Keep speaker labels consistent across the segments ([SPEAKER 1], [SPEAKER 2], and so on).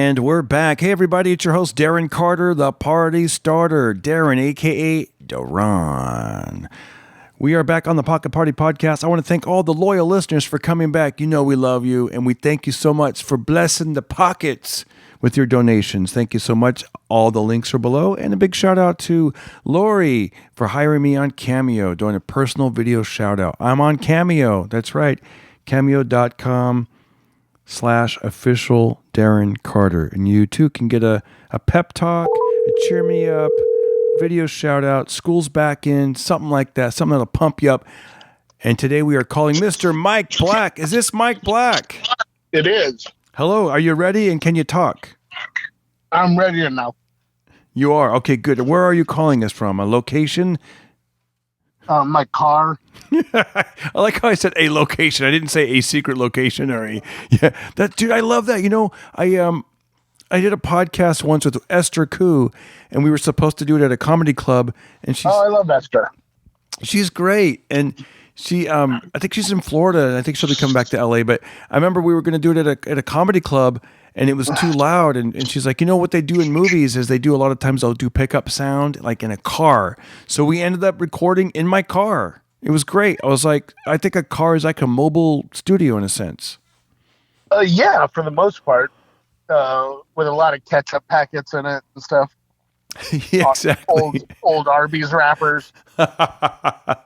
[SPEAKER 1] And we're back. Hey, everybody, it's your host, Darren Carter, the party starter. Darren, a.k.a. Darren. We are back on the Pocket Party Podcast. I want to thank all the loyal listeners for coming back. You know we love you, and we thank you so much for blessing the pockets with your donations. Thank you so much. All the links are below. And a big shout out to Lori for hiring me on CAMEO, doing a personal video shout out. I'm on CAMEO. That's right. CAMEO.com/official Darren Carter. And you too can get a pep talk, a cheer me up, video shout out, school's back in, something like that, something that'll pump you up. And today we are calling Mr. Mike Black. Is this Mike Black?
[SPEAKER 2] It is.
[SPEAKER 1] Hello, are you ready and can you talk?
[SPEAKER 2] I'm ready now.
[SPEAKER 1] You are? Okay, good. Where are you calling us from? A location?
[SPEAKER 2] My car.
[SPEAKER 1] I like how I said a location. I didn't say a secret location or a... Yeah, that dude, I love that. You know, I did a podcast once with Esther Koo, and we were supposed to do it at a comedy club. And she's,
[SPEAKER 2] I love Esther.
[SPEAKER 1] She's great, and she, I think she's in Florida, and I think she'll be coming back to LA. But I remember we were going to do it at a comedy club, and it was too loud. And she's like, you know what they do in movies is they do a lot of times they'll do pickup sound like in a car. So we ended up recording in my car. It was great. I was like, I think a car is like a mobile studio in a sense.
[SPEAKER 2] Yeah, for the most part. With a lot of ketchup packets in it and stuff.
[SPEAKER 1] Yeah, exactly.
[SPEAKER 2] Old Arby's wrappers.
[SPEAKER 1] I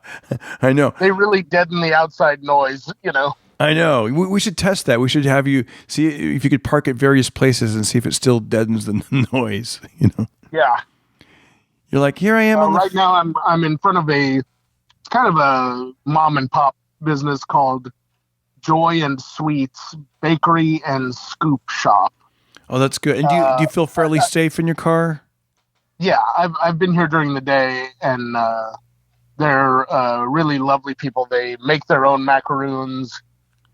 [SPEAKER 1] know.
[SPEAKER 2] They really deaden the outside noise, you know.
[SPEAKER 1] I know. We should test that. We should have you see if you could park at various places and see if it still deadens the noise, you know.
[SPEAKER 2] Yeah.
[SPEAKER 1] You're like, here I am on
[SPEAKER 2] right now I'm in front of it's kind of a mom and pop business called Joy and Sweets Bakery and Scoop Shop.
[SPEAKER 1] Oh, that's good. And do you feel fairly safe in your car?
[SPEAKER 2] Yeah, I've been here during the day, and they're really lovely people. They make their own macaroons,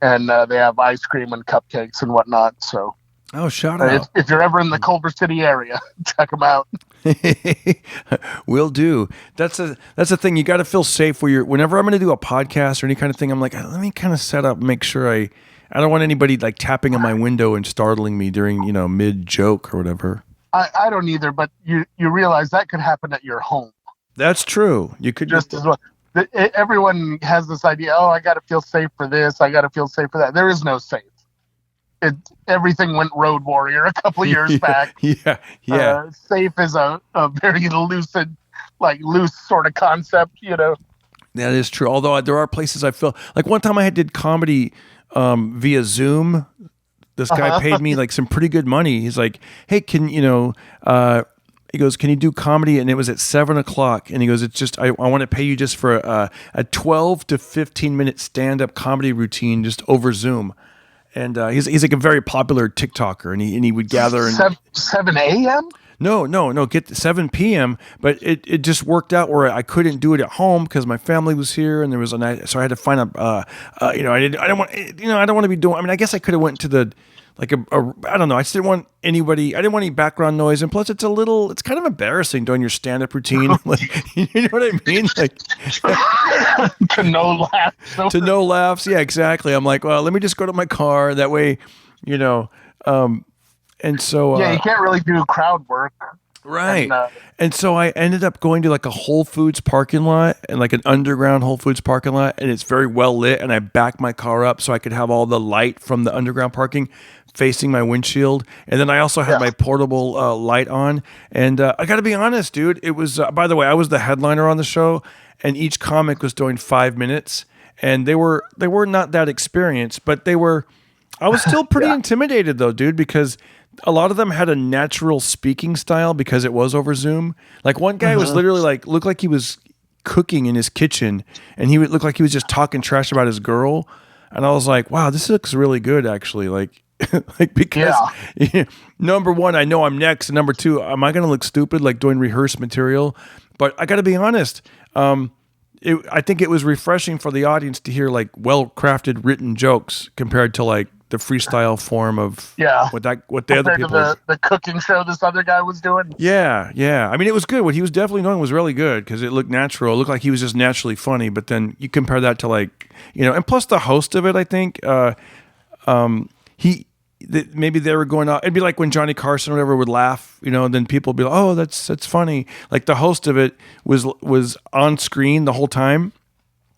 [SPEAKER 2] and they have ice cream and cupcakes and whatnot. So,
[SPEAKER 1] shout out!
[SPEAKER 2] If you're ever in the Culver City area, check them out.
[SPEAKER 1] Will do. That's the thing. You got to feel safe whenever I'm going to do a podcast or any kind of thing. I'm like, let me kind of set up, make sure I don't want anybody like tapping on my window and startling me during, mid joke or whatever.
[SPEAKER 2] I don't either, but you realize that could happen at your home.
[SPEAKER 1] That's true. You could
[SPEAKER 2] just as well. Everyone has this idea. Oh, I got to feel safe for this. I got to feel safe for that. There is no safe. Everything went Road Warrior a couple of years back.
[SPEAKER 1] Yeah.
[SPEAKER 2] Safe is a very loose sort of concept, you know.
[SPEAKER 1] That is true. Although there are places I feel like one time I did comedy via Zoom. This guy paid me like some pretty good money. He's like, hey, he goes, can you do comedy? And it was at 7:00. And he goes, it's just, I want to pay you just for a 12 to 15 minute stand-up comedy routine just over Zoom. And he's like a very popular TikToker, and he would gather.
[SPEAKER 2] 7 a.m.?
[SPEAKER 1] No, get 7 p.m. But it just worked out where I couldn't do it at home because my family was here, and there was so I had to find I don't want to be doing. I mean, I guess I could have went to the I don't know. I just didn't want anybody. I didn't want any background noise, and plus, it's kind of embarrassing doing your stand-up routine. Like, you know what I mean? Like
[SPEAKER 2] to no laughs.
[SPEAKER 1] To no laughs. Yeah, exactly. I'm like, well, let me just go to my car. That way, and so
[SPEAKER 2] you can't really do crowd work.
[SPEAKER 1] Right. And so I ended up going to like a Whole Foods parking lot and like an underground Whole Foods parking lot, and it's very well lit, and I backed my car up so I could have all the light from the underground parking facing my windshield. And then I also had my portable light on. And I got to be honest, dude, it was, by the way, I was the headliner on the show, and each comic was doing 5 minutes, and they were not that experienced, but I was still pretty intimidated though, dude, because a lot of them had a natural speaking style because it was over Zoom. Like one guy was literally looked like he was cooking in his kitchen, and he would look like he was just talking trash about his girl. And I was like, wow, this looks really good actually. Because number one, I know I'm next. And number two, am I going to look stupid like doing rehearsed material? But I got to be honest. I think it was refreshing for the audience to hear like well-crafted written jokes compared to like the freestyle form of what the other people
[SPEAKER 2] the cooking show this other guy was doing.
[SPEAKER 1] Yeah. I mean, it was good. What he was definitely doing was really good because it looked natural. It looked like he was just naturally funny. But then you compare that to and plus the host of it, I think maybe they were going out. It'd be like when Johnny Carson or whatever would laugh, and then people would be like, "Oh, that's funny." Like the host of it was on screen the whole time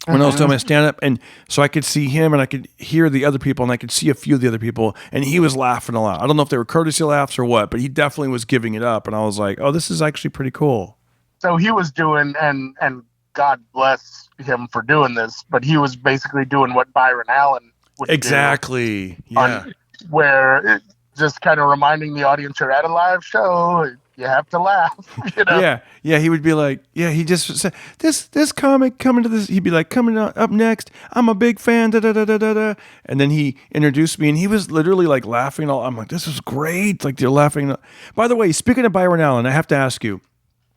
[SPEAKER 1] when I was doing my stand up, and so I could see him and I could hear the other people and I could see a few of the other people, and he was laughing a lot. I don't know if they were courtesy laughs or what, but he definitely was giving it up, and I was like, "Oh, this is actually pretty cool."
[SPEAKER 2] So he was doing, and God bless him for doing this, but he was basically doing what Byron Allen would
[SPEAKER 1] exactly.
[SPEAKER 2] do. Yeah. Where it just kind of reminding the audience you're at a live show, you have to laugh.
[SPEAKER 1] Yeah. He would be like, he just said this comic coming to this. He'd be like, coming up next. I'm a big fan. Da da da da da. And then he introduced me, and he was literally like laughing. I'm like, this is great. Like they're laughing. By the way, speaking of Byron Allen, I have to ask you.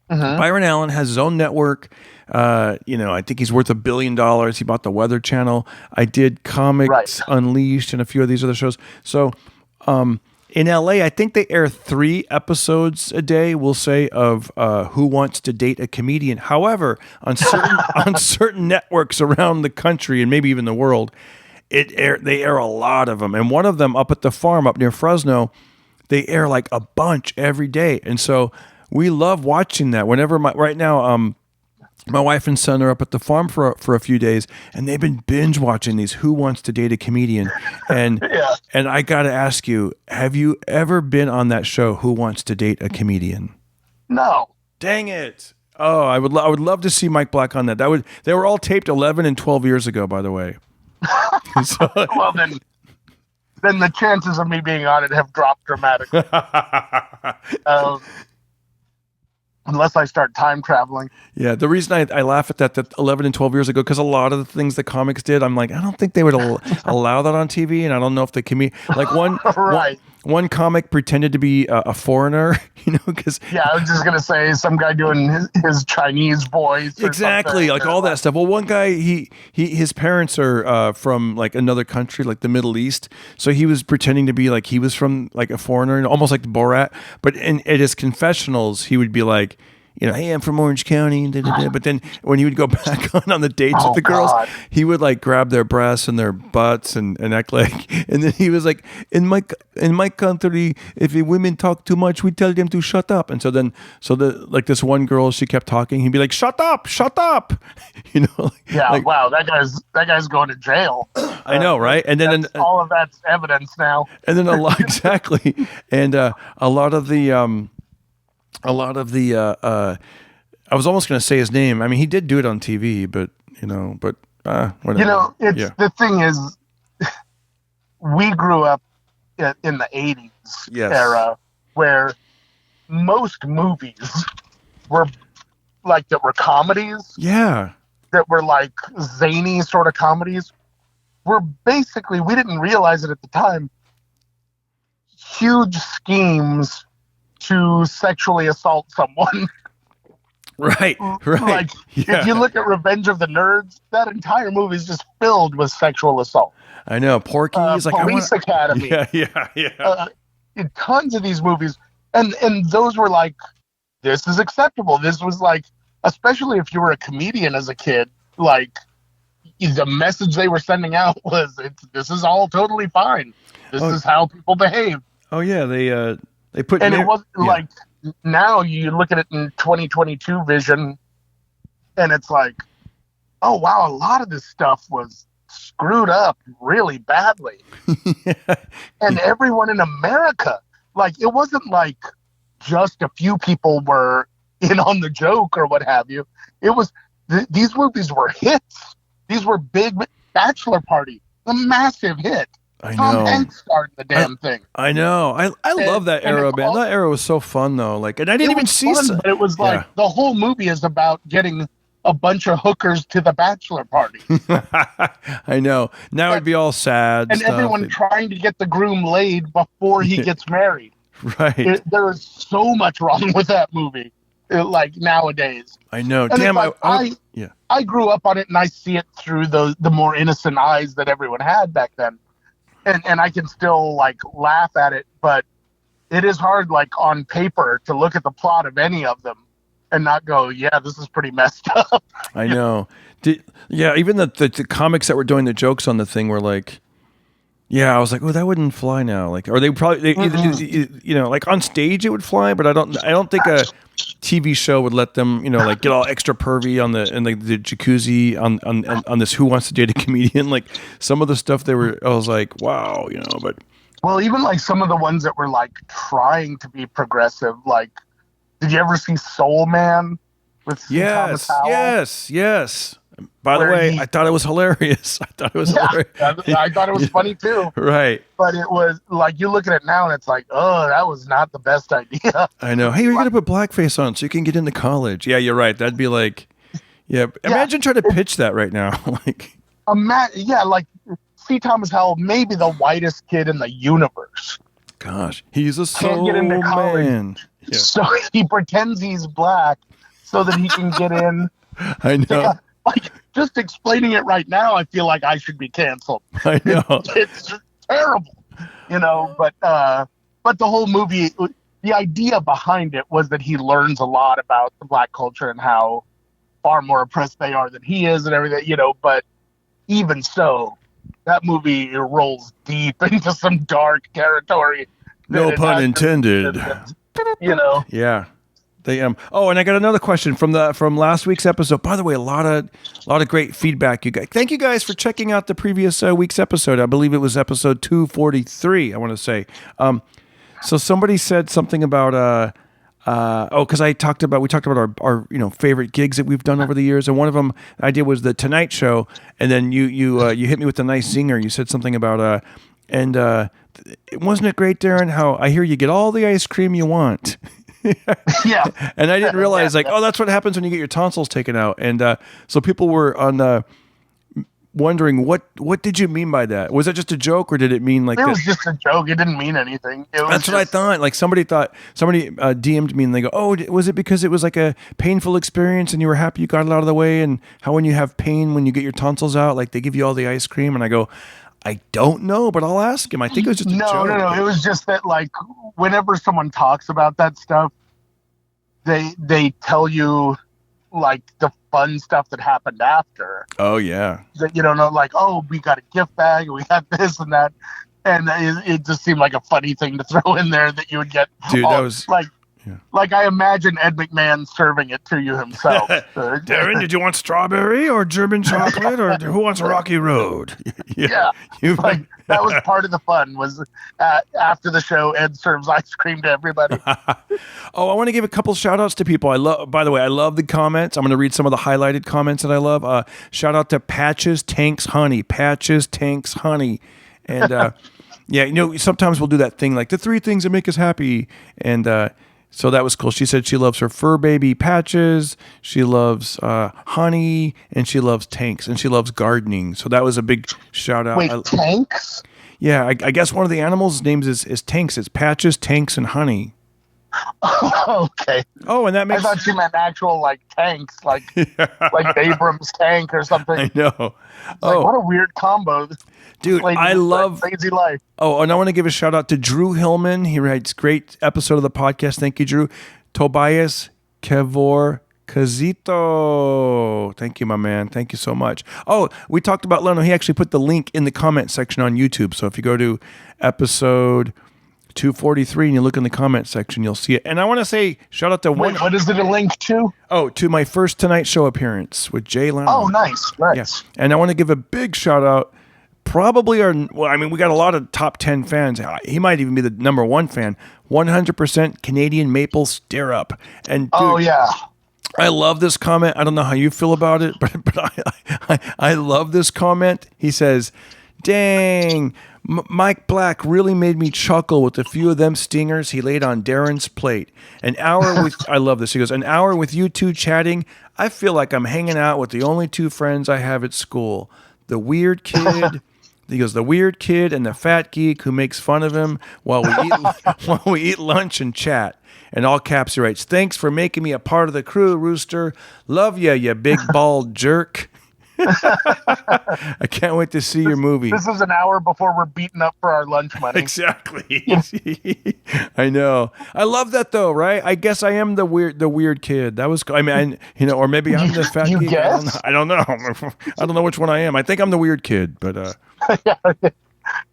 [SPEAKER 1] Byron Allen has his own network. I think he's worth $1 billion. He bought the Weather Channel. I did Comics Unleashed and a few of these other shows. So, in LA, I think they air 3 episodes a day, we'll say, of Who Wants to Date a Comedian. However, on certain networks around the country and maybe even the world, they air a lot of them. And one of them up at the farm up near Fresno, they air like a bunch every day. And so we love watching that. Whenever right now, my wife and son are up at the farm for a few days, and they've been binge watching these Who Wants to Date a Comedian. And and I got to ask you, have you ever been on that show, Who Wants to Date a Comedian?
[SPEAKER 2] No.
[SPEAKER 1] Dang it. Oh, I would love to see Mike Black on that. They were all taped 11 and 12 years ago, by the way.
[SPEAKER 2] Well, then the chances of me being on it have dropped dramatically. Unless I start time traveling.
[SPEAKER 1] Yeah, the reason I laugh at that 11 and 12 years ago, because a lot of the things the comics did, I'm like, I don't think they would allow that on TV, and I don't know if they can be like one comic pretended to be a foreigner, because
[SPEAKER 2] I was just gonna say some guy doing his Chinese voice.
[SPEAKER 1] Exactly, like all that stuff. Well, one guy his parents are from like another country, like the Middle East, so he was pretending to be like he was from like a foreigner, almost like Borat. But at his confessionals, he would be like, hey, I'm from Orange County. But then when he would go back on the dates with the girls, he would like grab their breasts and their butts and act like. And then he was like, in my country, if women talk too much, we tell them to shut up. And so this one girl, she kept talking. He'd be like, shut up.
[SPEAKER 2] Wow, that guy's going to jail.
[SPEAKER 1] I know, right? And then
[SPEAKER 2] all of that's evidence now.
[SPEAKER 1] And then exactly, and a lot of the. I was almost going to say his name. I mean, he did do it on TV, but whatever.
[SPEAKER 2] The thing is, we grew up in the 80s era where most movies were like that were comedies.
[SPEAKER 1] Yeah.
[SPEAKER 2] That were like zany sort of comedies. Were basically, we didn't realize it at the time, huge schemes to sexually assault someone.
[SPEAKER 1] Right.
[SPEAKER 2] Like, if you look at Revenge of the Nerds, that entire movie is just filled with sexual assault.
[SPEAKER 1] I know. Porky's,
[SPEAKER 2] Police Academy.
[SPEAKER 1] Yeah.
[SPEAKER 2] Tons of these movies. And those were like, this is acceptable. This was like, especially if you were a comedian as a kid, like, the message they were sending out was, this is all totally fine. This is how people behave.
[SPEAKER 1] Oh, yeah. They put,
[SPEAKER 2] and it wasn't like, now you look at it in 2022 vision, and it's like, oh wow, a lot of this stuff was screwed up really badly. And everyone in America, like, it wasn't like just a few people were in on the joke or what have you. It was these movies were hits. These were big. Bachelor Party, a massive hit.
[SPEAKER 1] I know.
[SPEAKER 2] Tom Hanks started the damn thing.
[SPEAKER 1] I know. I love that era, man. That era was so fun, though. Like, and I didn't even see.
[SPEAKER 2] But it was like the whole movie is about getting a bunch of hookers to the bachelor party.
[SPEAKER 1] I know. Now it'd be all sad.
[SPEAKER 2] And everyone trying to get the groom laid before he gets married.
[SPEAKER 1] Right.
[SPEAKER 2] There is so much wrong with that movie. Like nowadays.
[SPEAKER 1] I know.
[SPEAKER 2] And
[SPEAKER 1] damn.
[SPEAKER 2] like, I grew up on it, and I see it through the more innocent eyes that everyone had back then. And I can still like laugh at it, but it is hard, like on paper, to look at the plot of any of them and not go, yeah, this is pretty messed up.
[SPEAKER 1] I know. Even the comics that were doing the jokes on the thing were like, Yeah, I was like, oh, that wouldn't fly now. Like, or they probably, like on stage it would fly, but I don't think a TV show would let them, like get all extra pervy on the jacuzzi on this Who Wants to Date a Comedian. Like some of the stuff I was like, wow, but.
[SPEAKER 2] Well, even like some of the ones that were like trying to be progressive, like, did you ever see Soul Man with
[SPEAKER 1] Yes,
[SPEAKER 2] Thomas Howell?
[SPEAKER 1] yes. By the way, I thought it was hilarious. I thought it was
[SPEAKER 2] funny too.
[SPEAKER 1] Right.
[SPEAKER 2] But it was like, you look at it now and it's like, oh, that was not the best idea.
[SPEAKER 1] I know. Hey, you're going to put blackface on so you can get into college. Yeah, you're right. That'd be like, imagine trying to pitch that right now. Like,
[SPEAKER 2] like C. Thomas Howell, maybe the whitest kid in the universe.
[SPEAKER 1] Gosh, he's a
[SPEAKER 2] Can't get into college.
[SPEAKER 1] Man. Yeah.
[SPEAKER 2] So he pretends he's black so that he can get in.
[SPEAKER 1] I know.
[SPEAKER 2] Yeah, like, just explaining it right now, I feel like I should be canceled.
[SPEAKER 1] I know.
[SPEAKER 2] It's just terrible, but the whole movie, the idea behind it was that he learns a lot about the black culture and how far more oppressed they are than he is and everything, but even so, that movie rolls deep into some dark territory.
[SPEAKER 1] No pun intended. Yeah. They Oh, and I got another question from last week's episode. By the way, a lot of great feedback, you guys. Thank you guys for checking out the previous week's episode. I believe it was episode 243. I want to say. So somebody said something about because we talked about our favorite gigs that we've done over the years, and one of them the idea was the Tonight Show, and then you hit me with a nice zinger. You said something about wasn't it great, Darren? How I hear you get all the ice cream you want.
[SPEAKER 2] Yeah.
[SPEAKER 1] And I didn't realize that's what happens when you get your tonsils taken out. And so people were wondering what did you mean by that? Was that just a joke, or did it mean like
[SPEAKER 2] it was just a joke? It didn't mean anything.
[SPEAKER 1] That's what I thought. Like somebody DM'd me and they go, oh, was it because it was like a painful experience and you were happy you got it out of the way, and how when you have pain when you get your tonsils out, like they give you all the ice cream? And I go, I don't know, but I'll ask him. I think it was just a joke.
[SPEAKER 2] No. It was just that, like, whenever someone talks about that stuff, they tell you, like, the fun stuff that happened after.
[SPEAKER 1] Oh, yeah.
[SPEAKER 2] That you don't know, like, oh, we got a gift bag, we got this and that. And it just seemed like a funny thing to throw in there that you would get.
[SPEAKER 1] Dude, that was...
[SPEAKER 2] Like I imagine Ed McMahon serving it to you himself.
[SPEAKER 1] Darren, did you want strawberry or German chocolate, or who wants a Rocky Road?
[SPEAKER 2] Yeah. That was part of the fun, was after the show, Ed serves ice cream to everybody.
[SPEAKER 1] Oh, I want to give a couple shout outs to people. By the way, I love the comments. I'm going to read some of the highlighted comments that I love. Shout out to Patches, Tanks, Honey. Patches, Tanks, Honey. And yeah, sometimes we'll do that thing like the 3 things that make us happy. And, so that was cool. She said she loves her fur baby Patches, she loves Honey, and she loves Tanks, and she loves gardening. So that was a big shout out.
[SPEAKER 2] Wait, Tanks?
[SPEAKER 1] Yeah, I guess one of the animals' names is Tanks. It's Patches, Tanks, and Honey.
[SPEAKER 2] Okay.
[SPEAKER 1] Oh, and that makes...
[SPEAKER 2] I thought you meant actual, like, tanks, like Abrams tank or something.
[SPEAKER 1] I know.
[SPEAKER 2] What a weird combo.
[SPEAKER 1] Dude, I love
[SPEAKER 2] Crazy Life.
[SPEAKER 1] Oh, and I want to give a shout out to Drew Hillman. He writes great episode of the podcast. Thank you, Drew. Tobias Kevor Kazito. Thank you, my man. Thank you so much. Oh, we talked about Leno. He actually put the link in the comment section on YouTube. So if you go to episode 243 and you look in the comment section, you'll see it. And I want to say shout out to
[SPEAKER 2] what is it a link to?
[SPEAKER 1] Oh, to my first Tonight Show appearance with Jay Leno.
[SPEAKER 2] Oh, nice.
[SPEAKER 1] Yeah. And I want to give a big shout out. Probably we got a lot of top 10 fans. He might even be the number 1 fan. 100% Canadian maple stirrup. And dude,
[SPEAKER 2] oh yeah,
[SPEAKER 1] I love this comment. I don't know how you feel about it, but I love this comment. He says, "Dang, Mike Black really made me chuckle with a few of them stingers he laid on Darren's plate. An hour with I love this. He goes, an hour with you two chatting. I feel like I'm hanging out with the only 2 friends I have at school. The weird kid." He goes, the weird kid and the fat geek who makes fun of him while we eat lunch and chat. In all caps, he writes, "Thanks for making me a part of the crew, Rooster. Love ya, you big bald jerk." I can't wait to see your movie.
[SPEAKER 2] This is an hour before we're beaten up for our lunch money.
[SPEAKER 1] Exactly. I know. I love that though, right? I guess I am the weird kid. That was. I mean, or maybe I'm the fat kid. I don't know. I don't know which one I am. I think I'm the weird kid, but.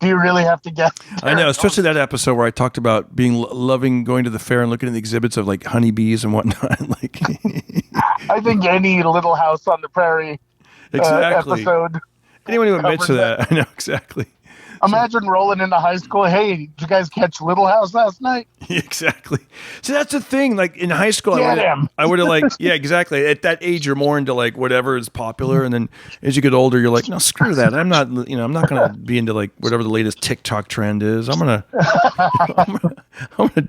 [SPEAKER 2] Do you really have to guess?
[SPEAKER 1] I know, especially that episode where I talked about loving going to the fair and looking at the exhibits of like honeybees and whatnot. Like,
[SPEAKER 2] I think any Little House on the Prairie
[SPEAKER 1] exactly.
[SPEAKER 2] episode.
[SPEAKER 1] Anyone who admits to that, I know exactly.
[SPEAKER 2] Imagine rolling into high school. Hey, did you guys catch Little House last night?
[SPEAKER 1] Exactly. So that's the thing. Like in high school, I would have like, yeah, exactly. At that age, you're more into like whatever is popular, and then as you get older, you're like, no, screw that. I'm not gonna be into like whatever the latest TikTok trend is. I'm gonna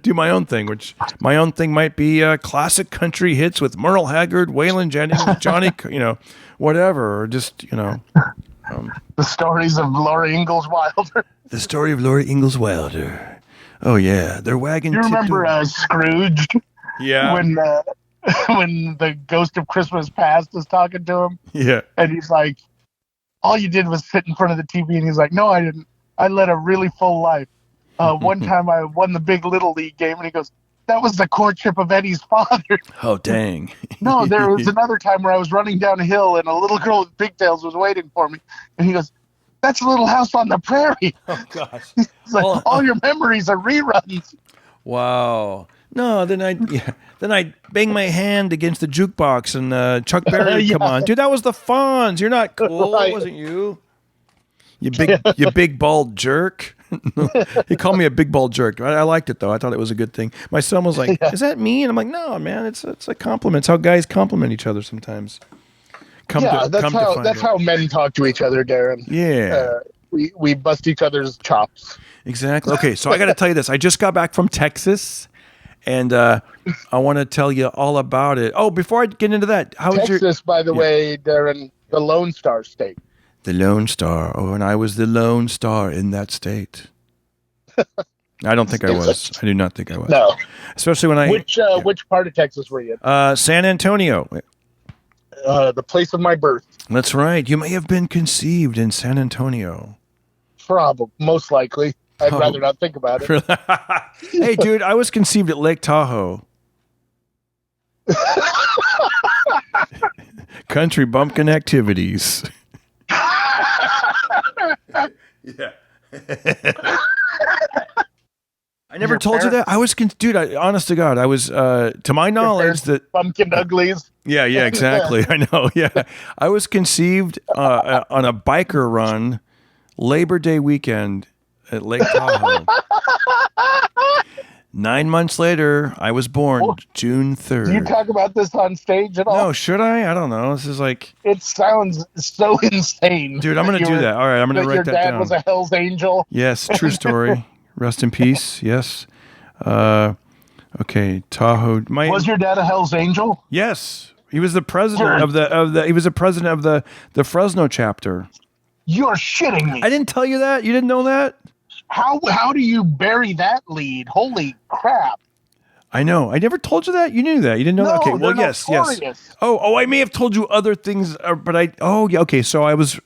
[SPEAKER 1] do my own thing, which my own thing might be classic country hits with Merle Haggard, Waylon Jennings, Johnny, whatever, or just
[SPEAKER 2] the stories of Laura Ingalls Wilder.
[SPEAKER 1] The story of Laura Ingalls Wilder. Oh yeah, their wagon.
[SPEAKER 2] You remember Scrooged?
[SPEAKER 1] Yeah.
[SPEAKER 2] When the ghost of Christmas Past is talking to him.
[SPEAKER 1] Yeah.
[SPEAKER 2] And he's like, all you did was sit in front of the TV, and he's like, no, I didn't. I led a really full life. One time I won the big Little League game, and he goes, that was the courtship of Eddie's father.
[SPEAKER 1] Oh, dang.
[SPEAKER 2] No, there was another time where I was running down a hill and a little girl with pigtails was waiting for me. And he goes, that's Little House on the Prairie.
[SPEAKER 1] Oh, gosh.
[SPEAKER 2] He's like, all your memories are reruns.
[SPEAKER 1] Wow. No, then I bang my hand against the jukebox and Chuck Berry would come on. Dude, that was the Fonz. You're not cool. Right. Wasn't you? You big bald jerk. He called me a big bald jerk. I liked it though. I thought it was a good thing. My son was like, "Is that me?" And I'm like, "No, man. It's a compliment. It's how guys compliment each other sometimes."
[SPEAKER 2] That's how men talk to each other, Darren.
[SPEAKER 1] Yeah.
[SPEAKER 2] We bust each other's chops.
[SPEAKER 1] Exactly. Okay, so I got to tell you this. I just got back from Texas, and I want to tell you all about it. Oh, before I get into that,
[SPEAKER 2] Texas, by the way, Darren, the Lone Star State.
[SPEAKER 1] The Lone Star. Oh, and I was the Lone Star in that state. I don't think I was. I do not think I was.
[SPEAKER 2] No.
[SPEAKER 1] Especially when
[SPEAKER 2] Which part of Texas were you in?
[SPEAKER 1] San Antonio.
[SPEAKER 2] The place of my birth.
[SPEAKER 1] That's right. You may have been conceived in San Antonio.
[SPEAKER 2] Probably. Most likely. I'd rather not think about it.
[SPEAKER 1] Hey, dude, I was conceived at Lake Tahoe. Country bumpkin activities. Yeah. I never told you that. I was, dude. Honest to God, I was. To my knowledge, that
[SPEAKER 2] bumpkin uglies.
[SPEAKER 1] Yeah, exactly. I know. Yeah, I was conceived on a biker run, Labor Day weekend at Lake Tahoe. 9 months later, I was born June 3rd.
[SPEAKER 2] Do you talk about this on stage at all?
[SPEAKER 1] No, should I? I don't know. This is like...
[SPEAKER 2] It sounds so insane.
[SPEAKER 1] Dude, I'm going to do that. All right, I'm going to write that down.
[SPEAKER 2] Your dad was a Hell's Angel?
[SPEAKER 1] Yes, true story. Rest in peace. Yes. Okay, Tahoe.
[SPEAKER 2] Was your dad a Hell's Angel?
[SPEAKER 1] Yes. He was the president of the he was the president of the Fresno chapter.
[SPEAKER 2] You're shitting me.
[SPEAKER 1] I didn't tell you that? You didn't know that?
[SPEAKER 2] How do you bury that lead? Holy crap.
[SPEAKER 1] I know. I never told you that. You knew that. You didn't know that. Okay. Well, yes. Oh, I may have told you other things, but okay. So I was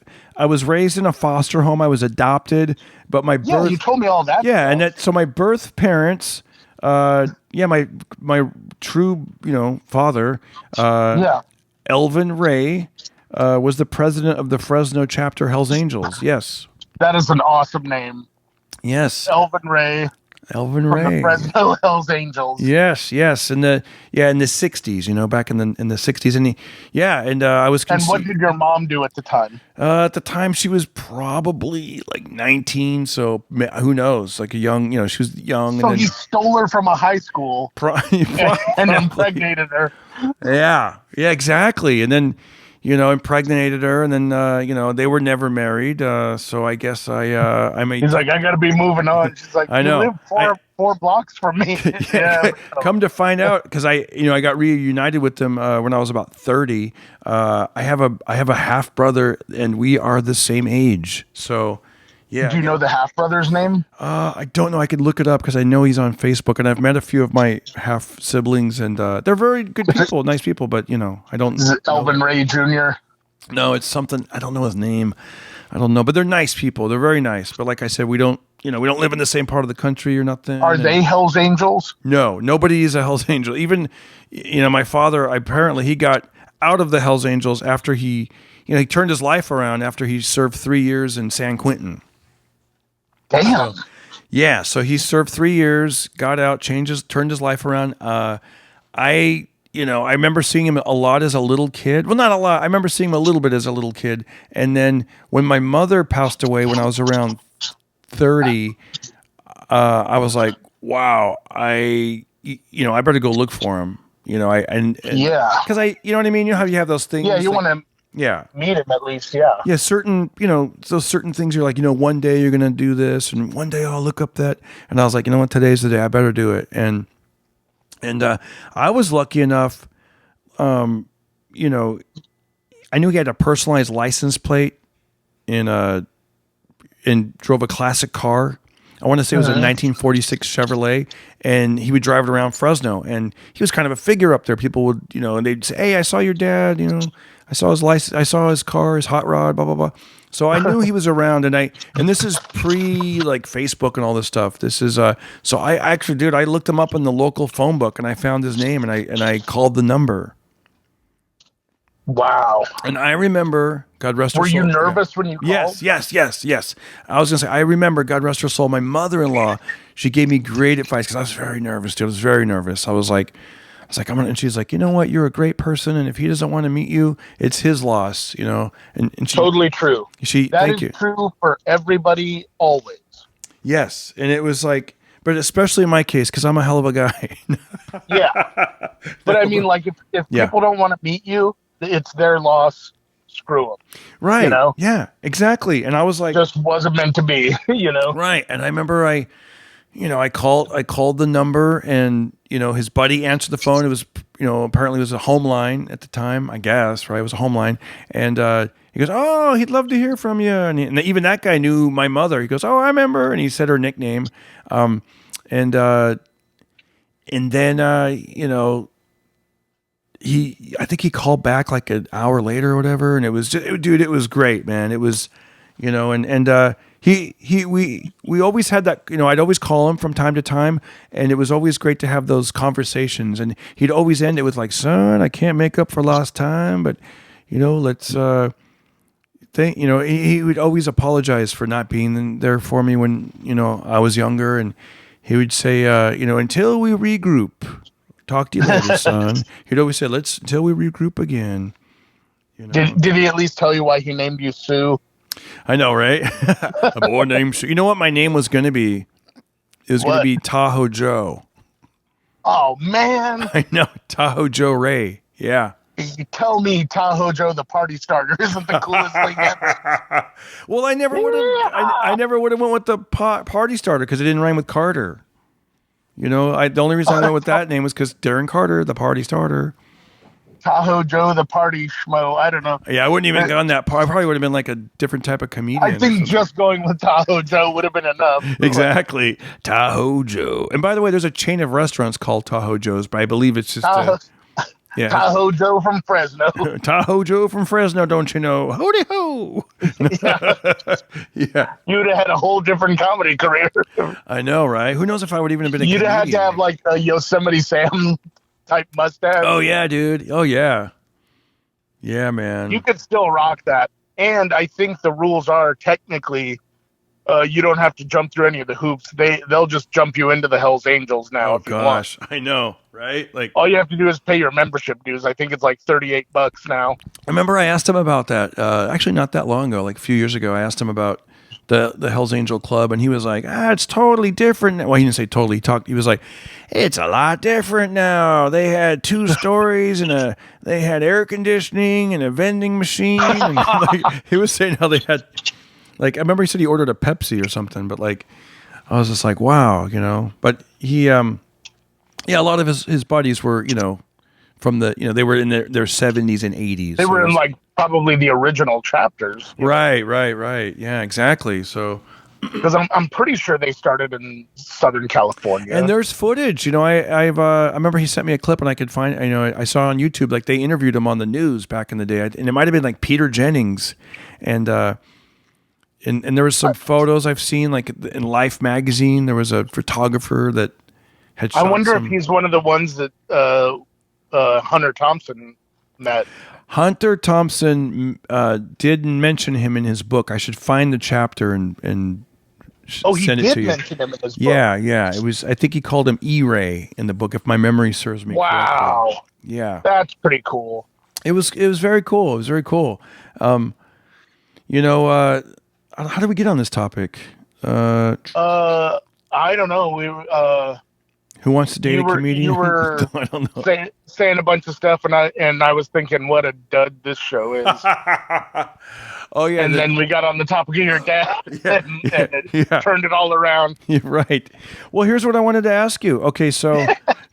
[SPEAKER 1] raised in a foster home. I was adopted, but my birth.
[SPEAKER 2] Yeah, you told me all that.
[SPEAKER 1] Yeah, stuff. So my birth parents. My true, father. Elvin Ray, was the president of the Fresno chapter Hells Angels. Yes.
[SPEAKER 2] That is an awesome name.
[SPEAKER 1] Yes.
[SPEAKER 2] Elvin Ray. From the Fresno Hells Angels.
[SPEAKER 1] Yes. In the 60s, back in the 60s, and I was conceived.
[SPEAKER 2] And what did your mom do at the time?
[SPEAKER 1] At the time, she was probably like 19, so who knows? Like a young, she was young.
[SPEAKER 2] So he stole her from a high school and impregnated her.
[SPEAKER 1] Yeah, exactly. And then, impregnated her, and then, they were never married. So I guess I made.
[SPEAKER 2] He's like, I got to be moving on. She's like, I know. You live four blocks from me. Yeah.
[SPEAKER 1] Come to find out, because I got reunited with them when I was about 30. I have a half brother, and we are the same age. So. Yeah.
[SPEAKER 2] Do you know the half brother's name?
[SPEAKER 1] I don't know. I could look it up because I know he's on Facebook, and I've met a few of my half siblings, and they're very good people, nice people. But I don't.
[SPEAKER 2] Is it Elvin Ray Jr.?
[SPEAKER 1] No, it's something. I don't know his name. I don't know, but they're nice people. They're very nice. But like I said, we don't live in the same part of the country or nothing.
[SPEAKER 2] Are they Hell's Angels?
[SPEAKER 1] No, nobody is a Hell's Angel. Even, my father. Apparently, he got out of the Hell's Angels after he turned his life around after he served 3 years in San Quentin.
[SPEAKER 2] Damn.
[SPEAKER 1] So, yeah, so he served 3 years, got out, turned his life around. I remember seeing him a lot as a little kid. Well, not a lot. I remember seeing him a little bit as a little kid. And then when my mother passed away when I was around 30, I was like, wow, I better go look for him.
[SPEAKER 2] Yeah.
[SPEAKER 1] Because you know what I mean? You know how you have those things?
[SPEAKER 2] Yeah, you want to
[SPEAKER 1] yeah.
[SPEAKER 2] meet him at least, yeah.
[SPEAKER 1] Yeah, those certain things you're like, one day you're going to do this and one day I'll look up that. And I was like, you know what, today's the day, I better do it. And I was lucky enough, I knew he had a personalized license plate and drove a classic car. I want to say it was a 1946 Chevrolet, and he would drive it around Fresno. And he was kind of a figure up there. People would, and they'd say, "Hey, I saw your dad. I saw his license. I saw his car, his hot rod, blah blah blah." So I knew he was around, and this is pre like Facebook and all this stuff. This is so I actually, dude, I looked him up in the local phone book, and I found his name, and I called the number.
[SPEAKER 2] Wow.
[SPEAKER 1] And I remember, God rest her soul.
[SPEAKER 2] Were you nervous when you called?
[SPEAKER 1] Yes. I was going to say, I remember, God rest her soul, my mother-in-law, she gave me great advice because I was very nervous, dude. I was very nervous. I was like, and she's like, you know what? You're a great person. And if he doesn't want to meet you, it's his loss, and she,
[SPEAKER 2] totally true.
[SPEAKER 1] Thank you.
[SPEAKER 2] True for everybody always.
[SPEAKER 1] Yes. And it was like, but especially in my case, because I'm a hell of a guy.
[SPEAKER 2] Yeah. But I mean, like, if people don't want to meet you, it's their loss. Screw them.
[SPEAKER 1] Right. Yeah, exactly. And I was like,
[SPEAKER 2] just wasn't meant to be,
[SPEAKER 1] Right. And I remember I called the number and, his buddy answered the phone. It was, apparently it was a home line at the time, I guess, right? It was a home line. And, he goes, "Oh, he'd love to hear from you." And even that guy knew my mother. He goes, "Oh, I remember." And he said her nickname. And then, I think he called back like an hour later or whatever. And it was just, dude, it was great, man. It was, we always had that, I'd always call him from time to time, and it was always great to have those conversations. And he'd always end it with like, "Son, I can't make up for lost time, but, let's, he would always apologize for not being there for me when, I was younger. And he would say, "Until we regroup, talk to you later, son." He'd always say, until we regroup again.
[SPEAKER 2] Did he at least tell you why he named you Sue?
[SPEAKER 1] I know, right? A boy named Sue. You know what my name was going to be? It was going to be Tahoe Joe.
[SPEAKER 2] Oh, man.
[SPEAKER 1] I know. Tahoe Joe Ray. Yeah.
[SPEAKER 2] You tell me Tahoe Joe the party starter isn't the coolest thing ever.
[SPEAKER 1] Well, I never would have. I never would have went with the party starter because it didn't rhyme with Carter. The only reason I went with that name was because Darren Carter, the party starter.
[SPEAKER 2] Tahoe Joe the party schmo. I don't know.
[SPEAKER 1] Yeah, I wouldn't even gone that. I probably would have been like a different type of comedian.
[SPEAKER 2] I think just going with Tahoe Joe would have been enough.
[SPEAKER 1] Exactly, Tahoe Joe. And by the way, there's a chain of restaurants called Tahoe Joe's, but I believe it's just
[SPEAKER 2] yeah. Tahoe Joe from Fresno.
[SPEAKER 1] Tahoe Joe from Fresno, don't you know? Howdy ho. Yeah.
[SPEAKER 2] You'd have had a whole different comedy career.
[SPEAKER 1] I know, right? Who knows if I would even have been a comedian.
[SPEAKER 2] You'd have had to have like a Yosemite Sam type mustache.
[SPEAKER 1] Oh, yeah, dude. Oh, yeah. Yeah, man.
[SPEAKER 2] You could still rock that. And I think the rules are technically you don't have to jump through any of the hoops. They'll just jump you into the Hells Angels now.
[SPEAKER 1] Oh,
[SPEAKER 2] if you want.
[SPEAKER 1] I know, right? Like,
[SPEAKER 2] all you have to do is pay your membership dues. I think it's like $38 now.
[SPEAKER 1] I remember I asked him about that. Actually, not that long ago, like a few years ago. I asked him about the Hells Angel Club, and he was like, "It's totally different." Well, he didn't say totally. He was like, "It's a lot different now. They had 2 stories and they had air conditioning and a vending machine." And like, he was saying how they had, like, I remember he said he ordered a Pepsi or something, but like, I was just like, wow, But he, a lot of his buddies were, from the, they were in their 70s and 80s.
[SPEAKER 2] They were in like probably the original chapters.
[SPEAKER 1] Right. Yeah, exactly. So,
[SPEAKER 2] because I'm pretty sure they started in Southern California.
[SPEAKER 1] And there's footage, I remember he sent me a clip and I could find, I saw on YouTube, like they interviewed him on the news back in the day. And it might've been like Peter Jennings and there was some photos I've seen, like in Life magazine, there was a photographer that had shot
[SPEAKER 2] I wonder if he's one of the ones that Hunter Thompson met.
[SPEAKER 1] Hunter Thompson didn't mention him in his book. I should find the chapter and
[SPEAKER 2] Oh, he
[SPEAKER 1] send it
[SPEAKER 2] did
[SPEAKER 1] to you.
[SPEAKER 2] mention him in his book.
[SPEAKER 1] Yeah. It was. I think he called him E-Ray in the book, if my memory serves me correctly.
[SPEAKER 2] Wow.
[SPEAKER 1] Yeah,
[SPEAKER 2] That's pretty cool.
[SPEAKER 1] it was. It was very cool. It was very cool. You know, how did we get on this topic?
[SPEAKER 2] I don't know.
[SPEAKER 1] Who wants to date a comedian?
[SPEAKER 2] You were
[SPEAKER 1] I don't know.
[SPEAKER 2] saying a bunch of stuff, and I was thinking, what a dud this show is.
[SPEAKER 1] Oh yeah,
[SPEAKER 2] and then we got on the topic of your dad, and it turned it all around.
[SPEAKER 1] You're right. Well, here's what I wanted to ask you. Okay, so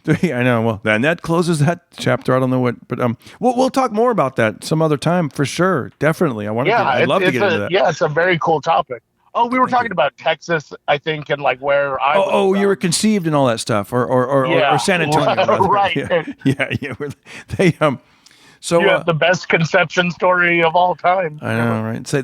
[SPEAKER 1] I know. Well, then that closes that chapter. I don't know what, but we'll talk more about that some other time for sure. Definitely, I want to. I'd love to get into that.
[SPEAKER 2] Yeah, it's a very cool topic. Oh, we were talking about Texas, I think, and like where I.
[SPEAKER 1] Oh, you were conceived and all that stuff, or San Antonio,
[SPEAKER 2] right?
[SPEAKER 1] Yeah. They So
[SPEAKER 2] you have the best conception story of all time.
[SPEAKER 1] I know, right? So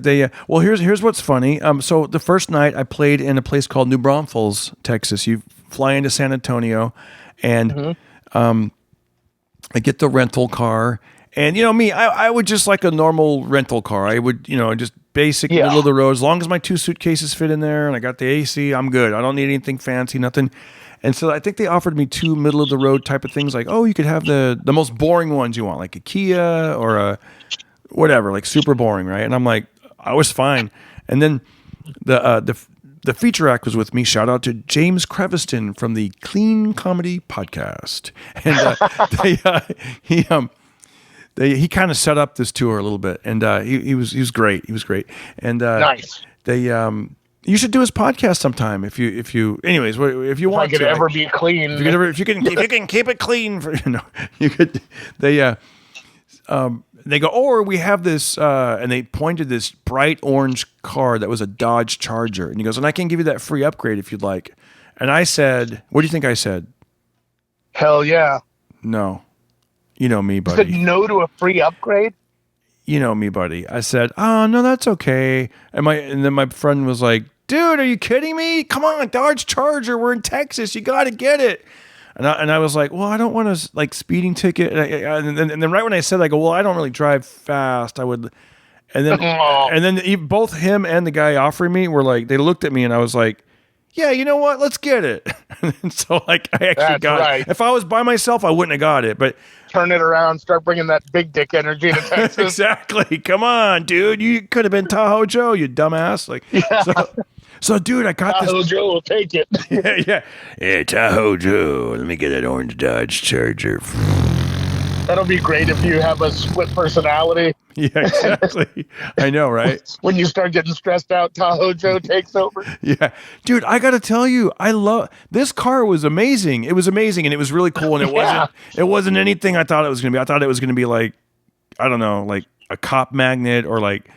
[SPEAKER 1] well, here's what's funny. So the first night I played in a place called New Braunfels, Texas. You fly into San Antonio, and I get the rental car, and me, I would just like a normal rental car. I would, just basic middle of the road. As long as my 2 suitcases fit in there, and I got the AC, I'm good. I don't need anything fancy, nothing. And so I think they offered me 2 middle of the road type of things, like, oh, you could have the most boring ones you want, like a Kia or a whatever, like super boring, right? And I'm like, I was fine. And then the feature act was with me. Shout out to James Creviston from the Clean Comedy Podcast, and he kind of set up this tour a little bit, and he was great. He was great, and
[SPEAKER 2] nice.
[SPEAKER 1] You should do his podcast sometime if you anyways if you want
[SPEAKER 2] to. Ever be clean.
[SPEAKER 1] If you can keep it clean for you could they go, or we have this and they pointed this bright orange car that was a Dodge Charger, and he goes, and I can give you that free upgrade if you'd like. And I said, what do you think I said?
[SPEAKER 2] Hell yeah.
[SPEAKER 1] No. You know me, buddy.
[SPEAKER 2] You said no to a free upgrade?
[SPEAKER 1] You know me, buddy. I said, oh, no, that's okay. And then my friend was like, dude, are you kidding me? Come on, Dodge Charger. We're in Texas. You got to get it. And I was like, well, I don't want a like speeding ticket. And then right when I said, I go, well, I don't really drive fast. I would. And then both him and the guy offering me were like, they looked at me and I was like, yeah, you know what? Let's get it. And so like I actually got it. If I was by myself, I wouldn't have got it. But
[SPEAKER 2] turn it around, start bringing that big dick energy to Texas.
[SPEAKER 1] Exactly. Come on, dude. You could have been Tahoe Joe, you dumbass. Like, so dude, I got
[SPEAKER 2] Tahoe Joe will take it.
[SPEAKER 1] Yeah. Hey, Tahoe Joe, let me get that orange Dodge Charger.
[SPEAKER 2] That'll be great if you have a split personality.
[SPEAKER 1] Yeah, exactly. I know, right?
[SPEAKER 2] When you start getting stressed out, Tahoe Joe takes over.
[SPEAKER 1] Yeah. Dude, I got to tell you, this car was amazing. It was amazing, and it was really cool, and it wasn't anything I thought it was going to be. I thought it was going to be like, I don't know, like a cop magnet or like,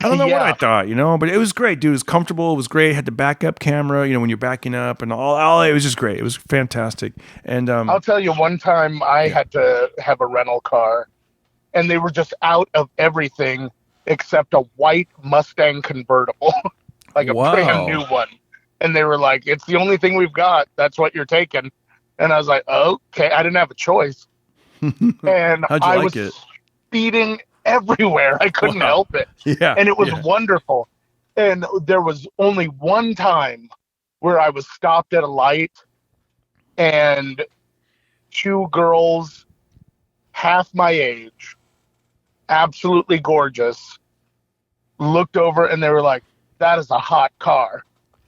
[SPEAKER 1] I don't know what I thought, but it was great, dude. It was comfortable. It was great. It had the backup camera, when you're backing up and all. It was just great. It was fantastic. And
[SPEAKER 2] I'll tell you, one time I had to have a rental car, and they were just out of everything except a white Mustang convertible, like a brand new one. And they were like, it's the only thing we've got. That's what you're taking. And I was like, okay. I didn't have a choice. And I was speeding everywhere. I couldn't help it.
[SPEAKER 1] Yeah.
[SPEAKER 2] And it was wonderful. And there was only one time where I was stopped at a light and 2 girls half my age, absolutely gorgeous, looked over and they were like, that is a hot car.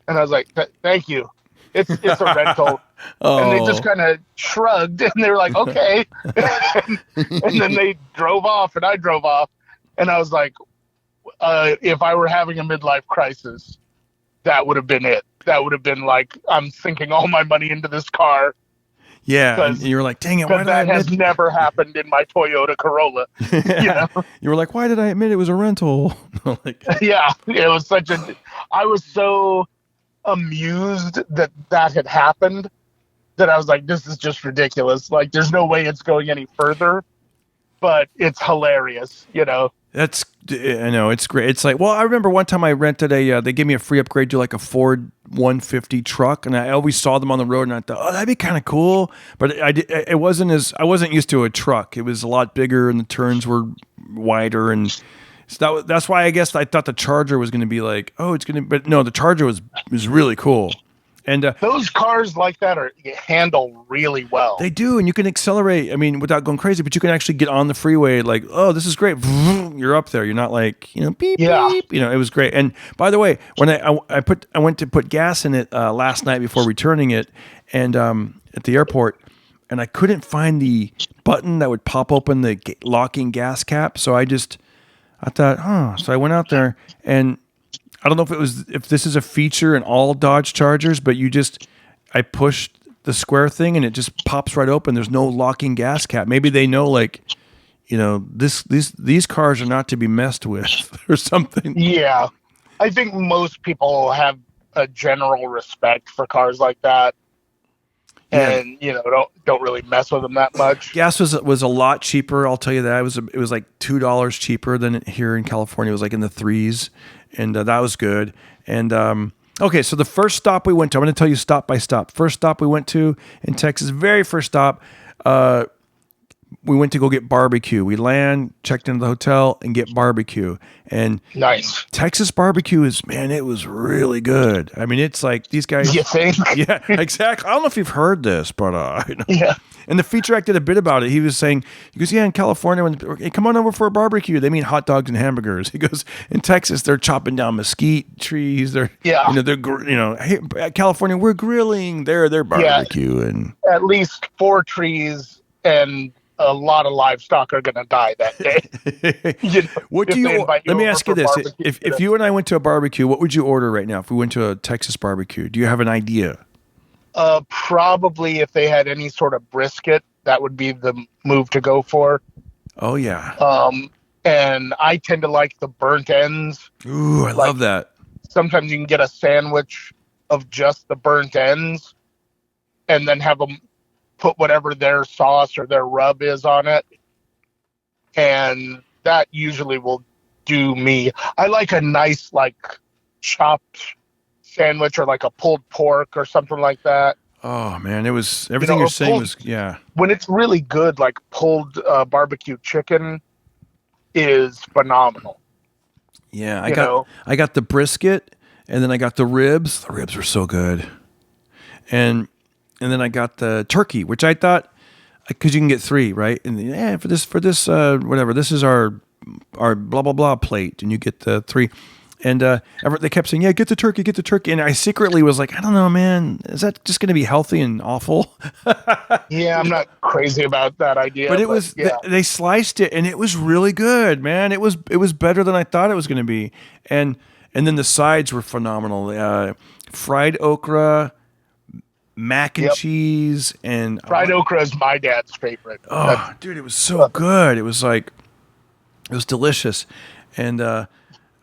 [SPEAKER 2] And I was like, thank you. It's a rental. And they just kind of shrugged and they were like, okay. and then they drove off and I drove off. And I was like, if I were having a midlife crisis, that would have been it. That would have been like, I'm sinking all my money into this car.
[SPEAKER 1] Yeah, and you were like, dang it, why did I admit
[SPEAKER 2] that has never happened in my Toyota Corolla.
[SPEAKER 1] You were like, why did I admit it was a rental?
[SPEAKER 2] Yeah, it was I was so amused that had happened that I was like, this is just ridiculous. Like, there's no way it's going any further, but it's hilarious, I know, it's great. It's like, well, I remember one time I rented they gave me a free upgrade to like a Ford 150 truck, and I always saw them on the road, and I thought, oh, that'd be kind of cool. But I wasn't used to a truck. It was a lot bigger, and the turns were wider, and
[SPEAKER 1] So that's why I guess I thought the Charger was going to be like, oh, it's going to, but no, the Charger was really cool. And
[SPEAKER 2] those cars like that handle really well.
[SPEAKER 1] they do, and you can accelerate. I mean, without going crazy, but you can actually get on the freeway. Like, oh, this is great. You're up there. You're not like beep beep. It was great. And by the way, when I went to put gas in it last night before returning it, and at the airport, and I couldn't find the button that would pop open the locking gas cap. So I thought, So I went out there, and I don't know if this is a feature in all Dodge Chargers, but I pushed the square thing and it just pops right open. There's no locking gas cap. Maybe they know, like, these cars are not to be messed with or something.
[SPEAKER 2] Yeah, I think most people have a general respect for cars like that, and don't really mess with them that much.
[SPEAKER 1] Gas was a lot cheaper. I'll tell you that it was like $2 cheaper than here in California. It was like in the threes. And that was good. And okay, so the first stop we went to, I'm going to tell you stop by stop. First stop we went to in Texas, very first stop, we went to go get barbecue. We land, checked into the hotel, and get barbecue. And
[SPEAKER 2] nice.
[SPEAKER 1] Texas barbecue it was really good. I mean, it's like these guys.
[SPEAKER 2] You think?
[SPEAKER 1] Yeah, exactly. I don't know if you've heard this, but
[SPEAKER 2] yeah.
[SPEAKER 1] And the feature act did a bit about it. He was saying, in California, hey, come on over for a barbecue. They mean hot dogs and hamburgers. He goes, in Texas, they're chopping down mesquite trees. They're, hey, California, we're grilling. They're barbecue.
[SPEAKER 2] Yeah.
[SPEAKER 1] And
[SPEAKER 2] at least 4 trees and a lot of livestock are going to die that day.
[SPEAKER 1] What do you? Let me ask you this: if you and I went to a barbecue, what would you order right now? If we went to a Texas barbecue, do you have an idea?
[SPEAKER 2] Probably if they had any sort of brisket, that would be the move to go for.
[SPEAKER 1] Oh yeah.
[SPEAKER 2] And I tend to like the burnt ends.
[SPEAKER 1] Ooh, I love that.
[SPEAKER 2] Sometimes you can get a sandwich of just the burnt ends, and then have them put whatever their sauce or their rub is on it, and that usually will do me. I like a nice chopped sandwich or like a pulled pork or something like that.
[SPEAKER 1] Oh man, it was everything you're saying was
[SPEAKER 2] when it's really good, like pulled barbecue chicken is phenomenal.
[SPEAKER 1] Yeah, I got the brisket, and then I got the ribs. The ribs were so good, and then I got the turkey, which I thought, because you can get 3, right? And for this whatever, this is our blah blah blah plate, and you get the 3. And they kept saying, get the turkey. And I secretly was like, I don't know, man. Is that just going to be healthy and awful?
[SPEAKER 2] Yeah, I'm not crazy about that idea.
[SPEAKER 1] But it was, they sliced it, and it was really good, man. It was better than I thought it was going to be. And then the sides were phenomenal. Fried okra, mac and cheese. And
[SPEAKER 2] fried okra is my dad's favorite.
[SPEAKER 1] Oh, dude, it was so good. It was delicious. And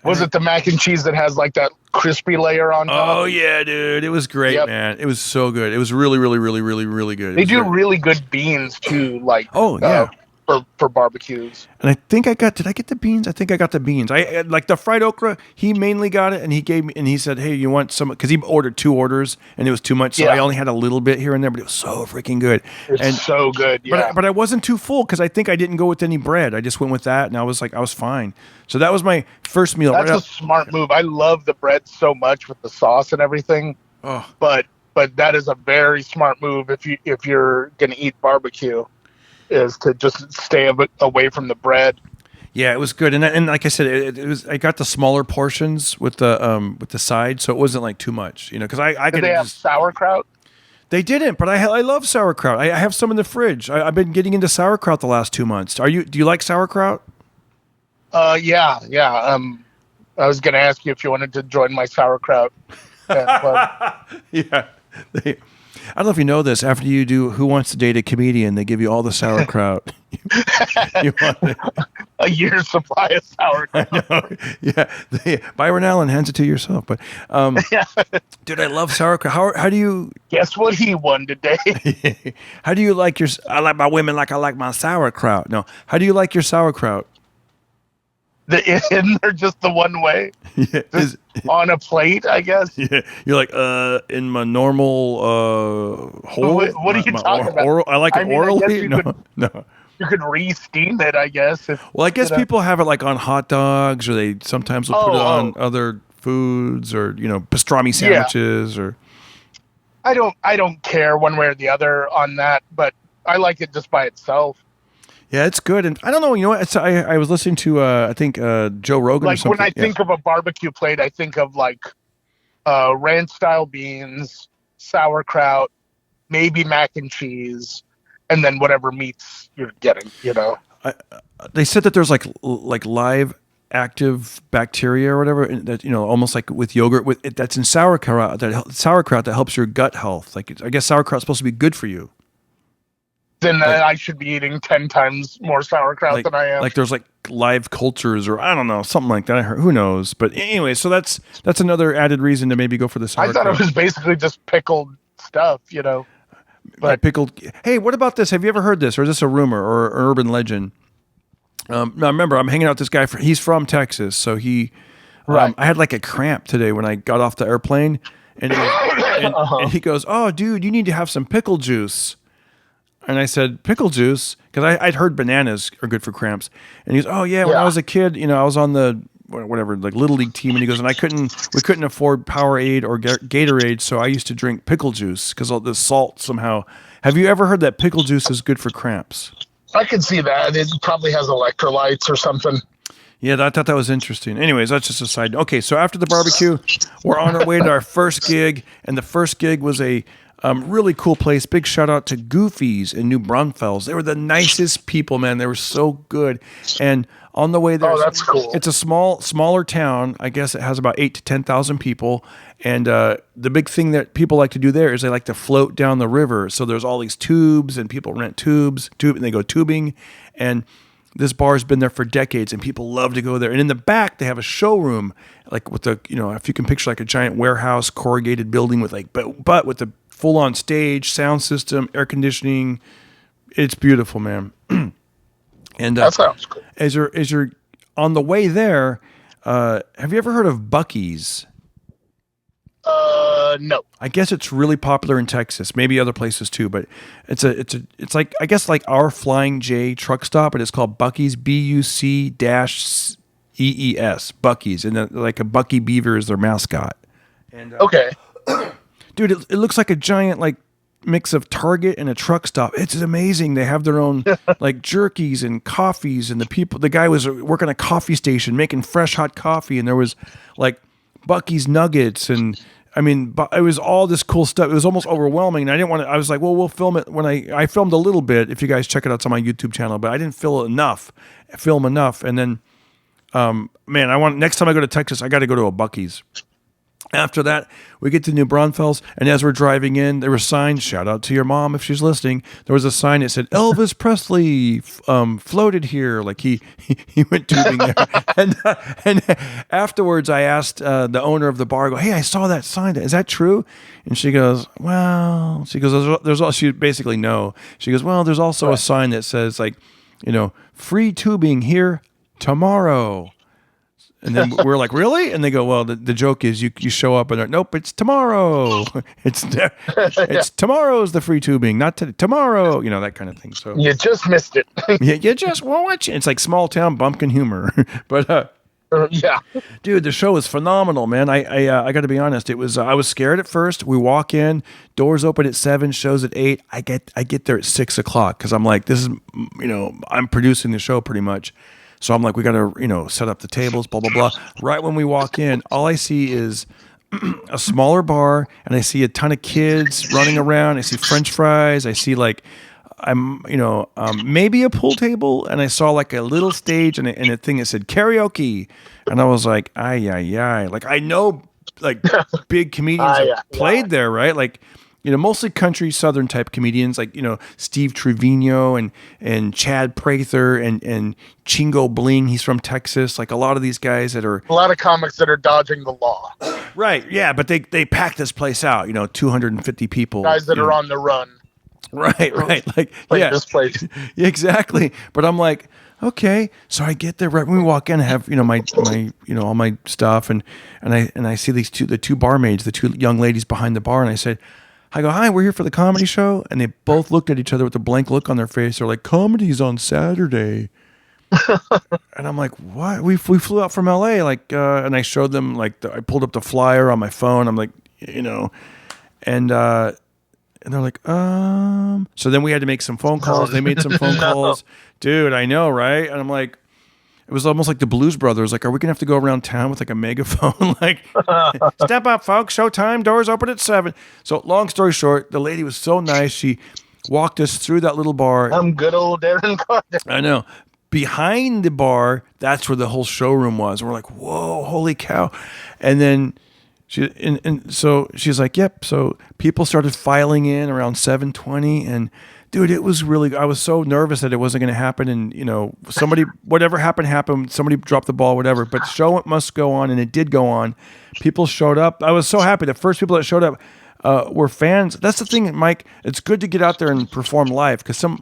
[SPEAKER 2] was it the mac and cheese that has like that crispy layer on top?
[SPEAKER 1] Oh yeah, dude. It was great, man. It was so good. It was really, really, really, really, really good.
[SPEAKER 2] They do really good beans too, for barbecues.
[SPEAKER 1] And I think did I get the beans? I think I got the beans. I like the fried okra. He mainly got it, and he said, hey, you want some? Because he ordered 2 orders, and it was too much, so I only had a little bit here and there, but it was so freaking good.
[SPEAKER 2] It's so good, yeah.
[SPEAKER 1] But I wasn't too full, because I think I didn't go with any bread. I just went with that, and I was fine. So that was my first meal.
[SPEAKER 2] That's a smart move. I love the bread so much with the sauce and everything.
[SPEAKER 1] Oh.
[SPEAKER 2] But that is a very smart move if you're going to eat barbecue, is to just stay away from the bread.
[SPEAKER 1] Yeah, it was good, and like I said, it was. I got the smaller portions with the side, so it wasn't like too much, because I could.
[SPEAKER 2] Did they have sauerkraut?
[SPEAKER 1] They didn't, but I love sauerkraut. I have some in the fridge. I've been getting into sauerkraut the last 2 months. Do you like sauerkraut?
[SPEAKER 2] Yeah. I was going to ask you if you wanted to join my sauerkraut club.
[SPEAKER 1] Yeah. I don't know if you know this. After you do Who Wants to Date a Comedian, they give you all the sauerkraut.
[SPEAKER 2] A year's supply of sauerkraut.
[SPEAKER 1] I know. Yeah. Byron Allen hands it to yourself. But, dude, I love sauerkraut. How do you...
[SPEAKER 2] Guess what he won today?
[SPEAKER 1] How do you like your... I like my women like I like my sauerkraut. No. How do you like your sauerkraut?
[SPEAKER 2] Isn't there just the one way?
[SPEAKER 1] Yeah,
[SPEAKER 2] on a plate, I guess.
[SPEAKER 1] Yeah, you're like in my normal hole.
[SPEAKER 2] What are you talking about?
[SPEAKER 1] I like it orally. No.
[SPEAKER 2] you could re-steam it, I guess. If,
[SPEAKER 1] Well, I guess people have it like on hot dogs, or they sometimes will put it on other foods, or pastrami sandwiches, or.
[SPEAKER 2] I don't care one way or the other on that, but I like it just by itself.
[SPEAKER 1] Yeah, it's good, and I don't know. You know what? I was listening to I think Joe Rogan.
[SPEAKER 2] Like
[SPEAKER 1] or something.
[SPEAKER 2] When I think of a barbecue plate, I think of like ranch style beans, sauerkraut, maybe mac and cheese, and then whatever meats you're getting.
[SPEAKER 1] They said that there's like live active bacteria or whatever that almost like with yogurt that's in sauerkraut that helps your gut health. Like I guess sauerkraut's supposed to be good for you.
[SPEAKER 2] Then I should be eating 10 times more sauerkraut than I am.
[SPEAKER 1] Like there's like live cultures or I don't know, something like that. I heard, who knows? But anyway, so that's another added reason to maybe go for the sauerkraut.
[SPEAKER 2] I thought it was basically just pickled stuff, But
[SPEAKER 1] like pickled. Hey, what about this? Have you ever heard this, or is this a rumor or an urban legend? Now remember, I'm hanging out with this guy. He's from Texas, so he. I had like a cramp today when I got off the airplane, and he goes, "Oh, dude, you need to have some pickle juice." And I said, pickle juice? Because I'd heard bananas are good for cramps. And he goes, oh, yeah, when I was a kid, I was on the, whatever, like Little League team. And he goes, and we couldn't afford Powerade or Gatorade, so I used to drink pickle juice because all the salt somehow. Have you ever heard that pickle juice is good for cramps?
[SPEAKER 2] I can see that. It probably has electrolytes or something.
[SPEAKER 1] Yeah, I thought that was interesting. Anyways, that's just a side. Okay, so after the barbecue, we're on our way to our first gig. And the first gig was a really cool place. Big shout out to Goofy's in New Braunfels. They were the nicest people, man. They were so good. And on the way there,
[SPEAKER 2] that's cool.
[SPEAKER 1] It's a smaller town. I guess it has about 8,000 to 10,000 people. And the big thing that people like to do there is they like to float down the river. So there's all these tubes, and people rent tubes, and they go tubing. And this bar has been there for decades, and people love to go there. And in the back, they have a showroom, like with the, if you can picture like a giant warehouse, corrugated building with but with the full-on stage, sound system, air conditioning. It's beautiful, man. And
[SPEAKER 2] that sounds cool.
[SPEAKER 1] As you're on the way there, have you ever heard of Buc-ees?
[SPEAKER 2] No.
[SPEAKER 1] I guess it's really popular in Texas, maybe other places too. But it's like I guess like our Flying J truck stop, but it's called Buc-ees, BUC-EES, Buc-ees, and like a Bucky Beaver is their mascot. And
[SPEAKER 2] okay.
[SPEAKER 1] Dude, it looks like a giant like mix of Target and a truck stop. It's amazing. They have their own like jerkies and coffees, and the guy was working a coffee station making fresh hot coffee, and there was like Buc-ees nuggets, and I mean it was all this cool stuff. It was almost overwhelming, and I didn't want to. I was like, well, we'll film it when I filmed a little bit. If you guys check it out, it's on my YouTube channel, but I didn't film enough, and then man, next time I go to Texas, I got to go to a Buc-ees. After that, we get to New Braunfels, and as we're driving in, there were signs. Shout out to your mom if she's listening. There was a sign that said Elvis Presley floated here, like he went tubing there. And afterwards, I asked the owner of the bar, I go, hey, I saw that sign. Is that true? And she goes, well, there's also, she basically no. She goes, well, there's also a sign that says like, free tubing here tomorrow. And then we're like, really? And they go, well, the joke is you show up and they're, nope, it's tomorrow. It's tomorrow's the free tubing, not today. Tomorrow, that kind of thing. So
[SPEAKER 2] you just missed it.
[SPEAKER 1] you just watch it. It's like small town bumpkin humor. But
[SPEAKER 2] yeah,
[SPEAKER 1] dude, the show was phenomenal, man. I got to be honest. It was. I was scared at first. We walk in, doors open at 7, shows at 8. I get there at 6 o'clock because I'm like, this is, I'm producing the show pretty much. So I'm like, we got to, set up the tables, blah, blah, blah. Right when we walk in, all I see is a smaller bar, and I see a ton of kids running around. I see French fries. I see like, maybe a pool table. And I saw like a little stage and a thing that said karaoke. And I was like, ay. Like, I know like big comedians played there, right? Like, mostly country Southern type comedians like, Steve Trevino and Chad Prather and Chingo Bling. He's from Texas. Like a lot of these guys that are
[SPEAKER 2] a lot of comics that are dodging the law.
[SPEAKER 1] Right. Yeah. But they pack this place out, 250 people.
[SPEAKER 2] Guys that are on the run.
[SPEAKER 1] Right. Like
[SPEAKER 2] this place.
[SPEAKER 1] Exactly. But I'm like, okay. So I get there right when we walk in. I have my all my stuff and I see the two barmaids, the two young ladies behind the bar, and I said, I go, hi, we're here for the comedy show. And they both looked at each other with a blank look on their face. They're like, comedy's on Saturday. And I'm like, what? We flew out from LA. And I showed them, I pulled up the flyer on my phone. I'm like, and they're like, So then we had to make some phone calls. They made some phone calls. Dude, I know, right? And I'm like, it was almost like the Blues Brothers. Like, are we going to have to go around town with a megaphone? Step up, folks. Showtime. Doors open at 7. So long story short, the lady was so nice. She walked us through that little bar.
[SPEAKER 2] I'm good old Darren Carter.
[SPEAKER 1] I know. Behind the bar, that's where the whole showroom was. We're like, whoa, holy cow. And then so she's like, yep. So people started filing in around 7:20, and dude, it was really, I was so nervous that it wasn't going to happen. And, whatever happened. Somebody dropped the ball, whatever. But the show must go on, and it did go on. People showed up. I was so happy. The first people that showed up were fans. That's the thing, Mike. It's good to get out there and perform live because I'm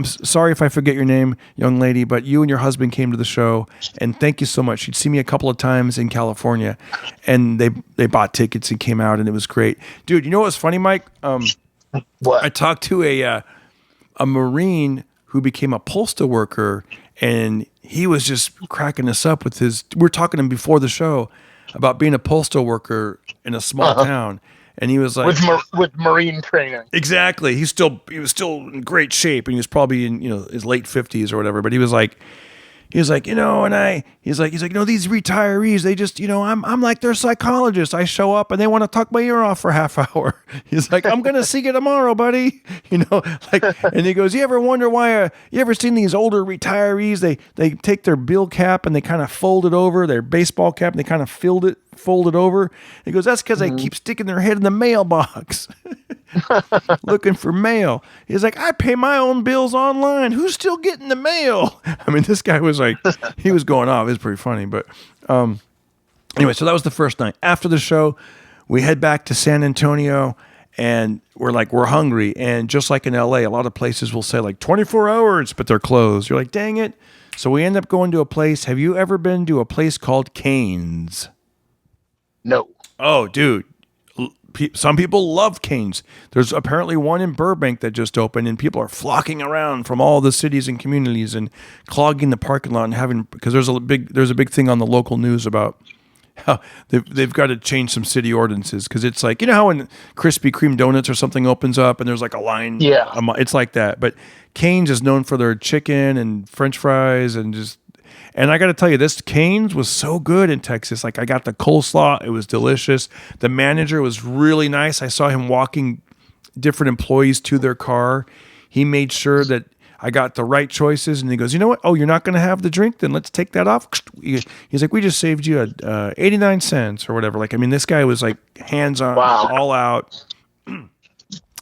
[SPEAKER 1] sorry if I forget your name, young lady, but you and your husband came to the show, and thank you so much. You'd see me a couple of times in California, and they bought tickets and came out, and it was great. Dude, you know what's funny, Mike?
[SPEAKER 2] What?
[SPEAKER 1] I talked to a Marine who became a postal worker, and he was just cracking us up with we were talking to him before the show about being a postal worker in a small town. And he was like,
[SPEAKER 2] with Marine training.
[SPEAKER 1] Exactly. He was still in great shape, and he was probably in his late 50s or whatever. But he was like, these retirees, they just, I'm like their psychologist. I show up and they want to talk my ear off for half hour. He's like, I'm gonna see you tomorrow, buddy. And he goes, you ever wonder why? You ever seen these older retirees? They take their bill cap and they kind of fold it over their baseball cap, and they kind of fold it over. He goes, that's because they keep sticking their head in the mailbox looking for mail. He's like, I pay my own bills online. Who's still getting the mail? I mean, this guy was like, he was going off. It was pretty funny. But anyway, so that was the first night. After the show, we head back to San Antonio, and we're hungry. And just like in LA, a lot of places will say 24 hours, but they're closed. You're like, dang it. So we end up going to a place. Have you ever been to a place called Cane's?
[SPEAKER 2] No.
[SPEAKER 1] Oh, dude. Some people love Cane's. There's apparently one in Burbank that just opened, and people are flocking around from all the cities and communities and clogging the parking lot and because there's a big thing on the local news about how they've got to change some city ordinances, because it's like, how when Krispy Kreme donuts or something opens up and there's a line.
[SPEAKER 2] Yeah.
[SPEAKER 1] It's like that. But Cane's is known for their chicken and French fries and I got to tell you, this Cane's was so good in Texas. I got the coleslaw. It was delicious. The manager was really nice. I saw him walking different employees to their car. He made sure that I got the right choices. And he goes, you know what? Oh, you're not going to have the drink? Then let's take that off. He's like, we just saved you 89 cents or whatever. This guy was hands on, all out.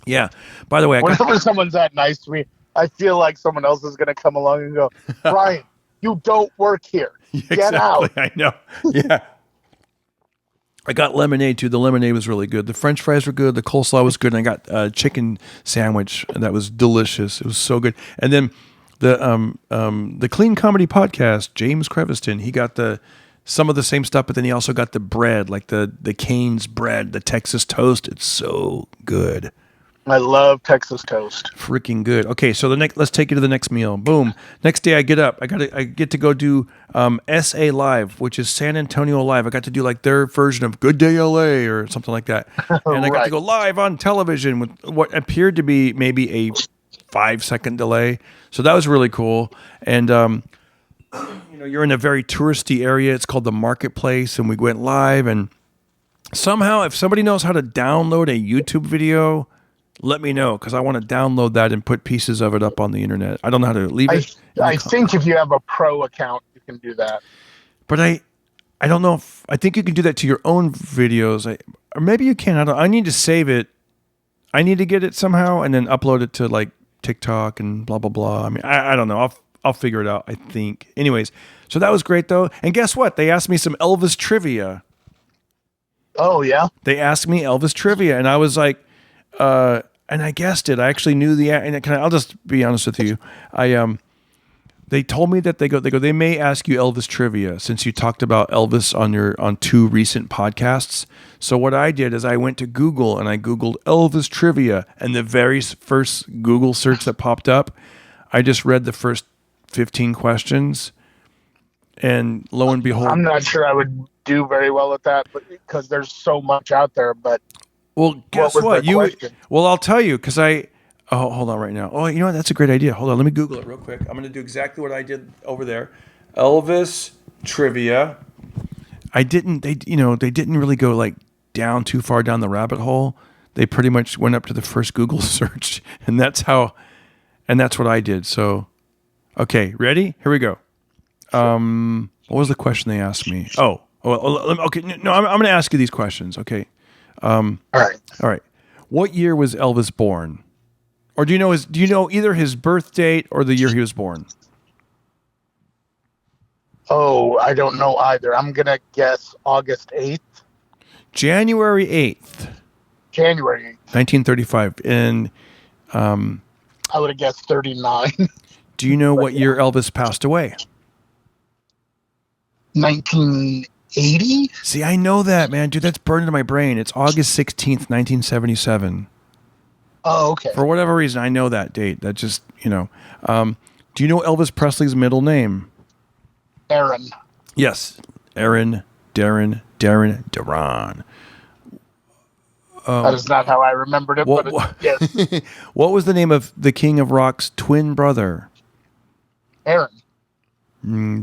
[SPEAKER 1] Yeah. By the way,
[SPEAKER 2] whenever someone's that nice to me, I feel like someone else is going to come along and go, Brian, you don't work here. Get out.
[SPEAKER 1] I know. Yeah. I got lemonade too. The lemonade was really good. The French fries were good. The coleslaw was good. And I got a chicken sandwich that was delicious. It was so good. And then the Clean Comedy Podcast, James Creviston, he got some of the same stuff, but then he also got the bread, like the Cane's bread, the Texas toast. It's so good.
[SPEAKER 2] I love Texas toast.
[SPEAKER 1] Freaking good. Okay, so let's take you to the next meal. Boom. Next day I get up. I get to go do SA Live, which is San Antonio Live. I got to do their version of Good Day LA or something like that. And I got to go live on television with what appeared to be maybe a 5-second delay. So that was really cool. And you're in a very touristy area. It's called the Marketplace, and we went live, and somehow if somebody knows how to download a YouTube video, let me know, because I want to download that and put pieces of it up on the internet. I don't know how to leave it.
[SPEAKER 2] I think if you have a pro account, you can do that.
[SPEAKER 1] But I don't know I think you can do that to your own videos. Or maybe you can. I need to save it. I need to get it somehow and then upload it to TikTok and blah, blah, blah. I mean, I don't know. I'll figure it out, I think. Anyways, so that was great though. And guess what? They asked me some Elvis trivia.
[SPEAKER 2] Oh, yeah?
[SPEAKER 1] They asked me Elvis trivia, and I was like, and I guessed it. I actually knew and I'll just be honest with you. They told me that they may ask you Elvis trivia since you talked about Elvis on 2 recent podcasts. So what I did is I went to Google and I Googled Elvis trivia, and the very first Google search that popped up, I just read the first 15 questions, and lo and behold,
[SPEAKER 2] I'm not sure I would do very well at that, but because there's so much out there. But
[SPEAKER 1] well, guess what? Well, I'll tell you because Oh, hold on right now. Oh, you know what? That's a great idea. Hold on. Let me Google it real quick. I'm going to do exactly what I did over there. Elvis trivia. They didn't really go like down too far down the rabbit hole. They pretty much went up to the first Google search, and that's what I did. So, okay, ready? Here we go. What was the question they asked me? Okay. No, I'm going to ask you these questions. Okay.
[SPEAKER 2] All right.
[SPEAKER 1] What year was Elvis born? Or do you know either his birth date or the year he was born?
[SPEAKER 2] Oh, I don't know either. I'm going to guess August 8th.
[SPEAKER 1] January 8th.
[SPEAKER 2] January 8th.
[SPEAKER 1] 1935. And
[SPEAKER 2] I would have guessed 39.
[SPEAKER 1] Do you know what year Elvis passed away?
[SPEAKER 2] 1980?
[SPEAKER 1] See, I know that, man. Dude, that's burned into my brain. It's August 16th, 1977.
[SPEAKER 2] Oh, okay.
[SPEAKER 1] For whatever reason, I know that date. That just, do you know Elvis Presley's middle name?
[SPEAKER 2] Aaron.
[SPEAKER 1] Yes. Darren. That
[SPEAKER 2] is not how I remembered it, yes.
[SPEAKER 1] What was the name of the King of Rock's twin brother?
[SPEAKER 2] Aaron.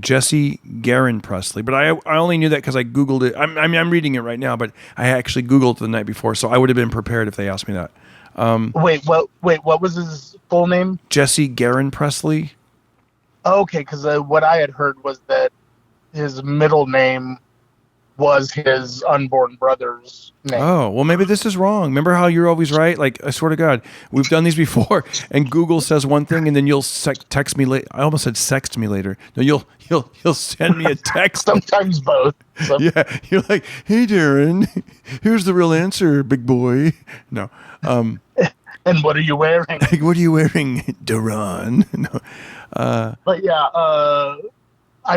[SPEAKER 1] Jesse Garin Presley. But I only knew that because I Googled it. I'm reading it right now, but I actually Googled it the night before, so I would have been prepared if they asked me that.
[SPEAKER 2] Wait, what was his full name?
[SPEAKER 1] Jesse Garin Presley.
[SPEAKER 2] Okay, because what I had heard was that his middle name was his unborn brother's name.
[SPEAKER 1] Oh, well, maybe this is wrong. Remember how you're always right? Like, I swear to God, we've done these before, and Google says one thing, and then you'll text me later. I almost said sext me later. No, you'll send me a text.
[SPEAKER 2] Sometimes both.
[SPEAKER 1] Yeah, you're like, hey, Darren, here's the real answer, big boy. No.
[SPEAKER 2] And what are you wearing?
[SPEAKER 1] Like, what are you wearing, Darren? No.
[SPEAKER 2] But yeah, I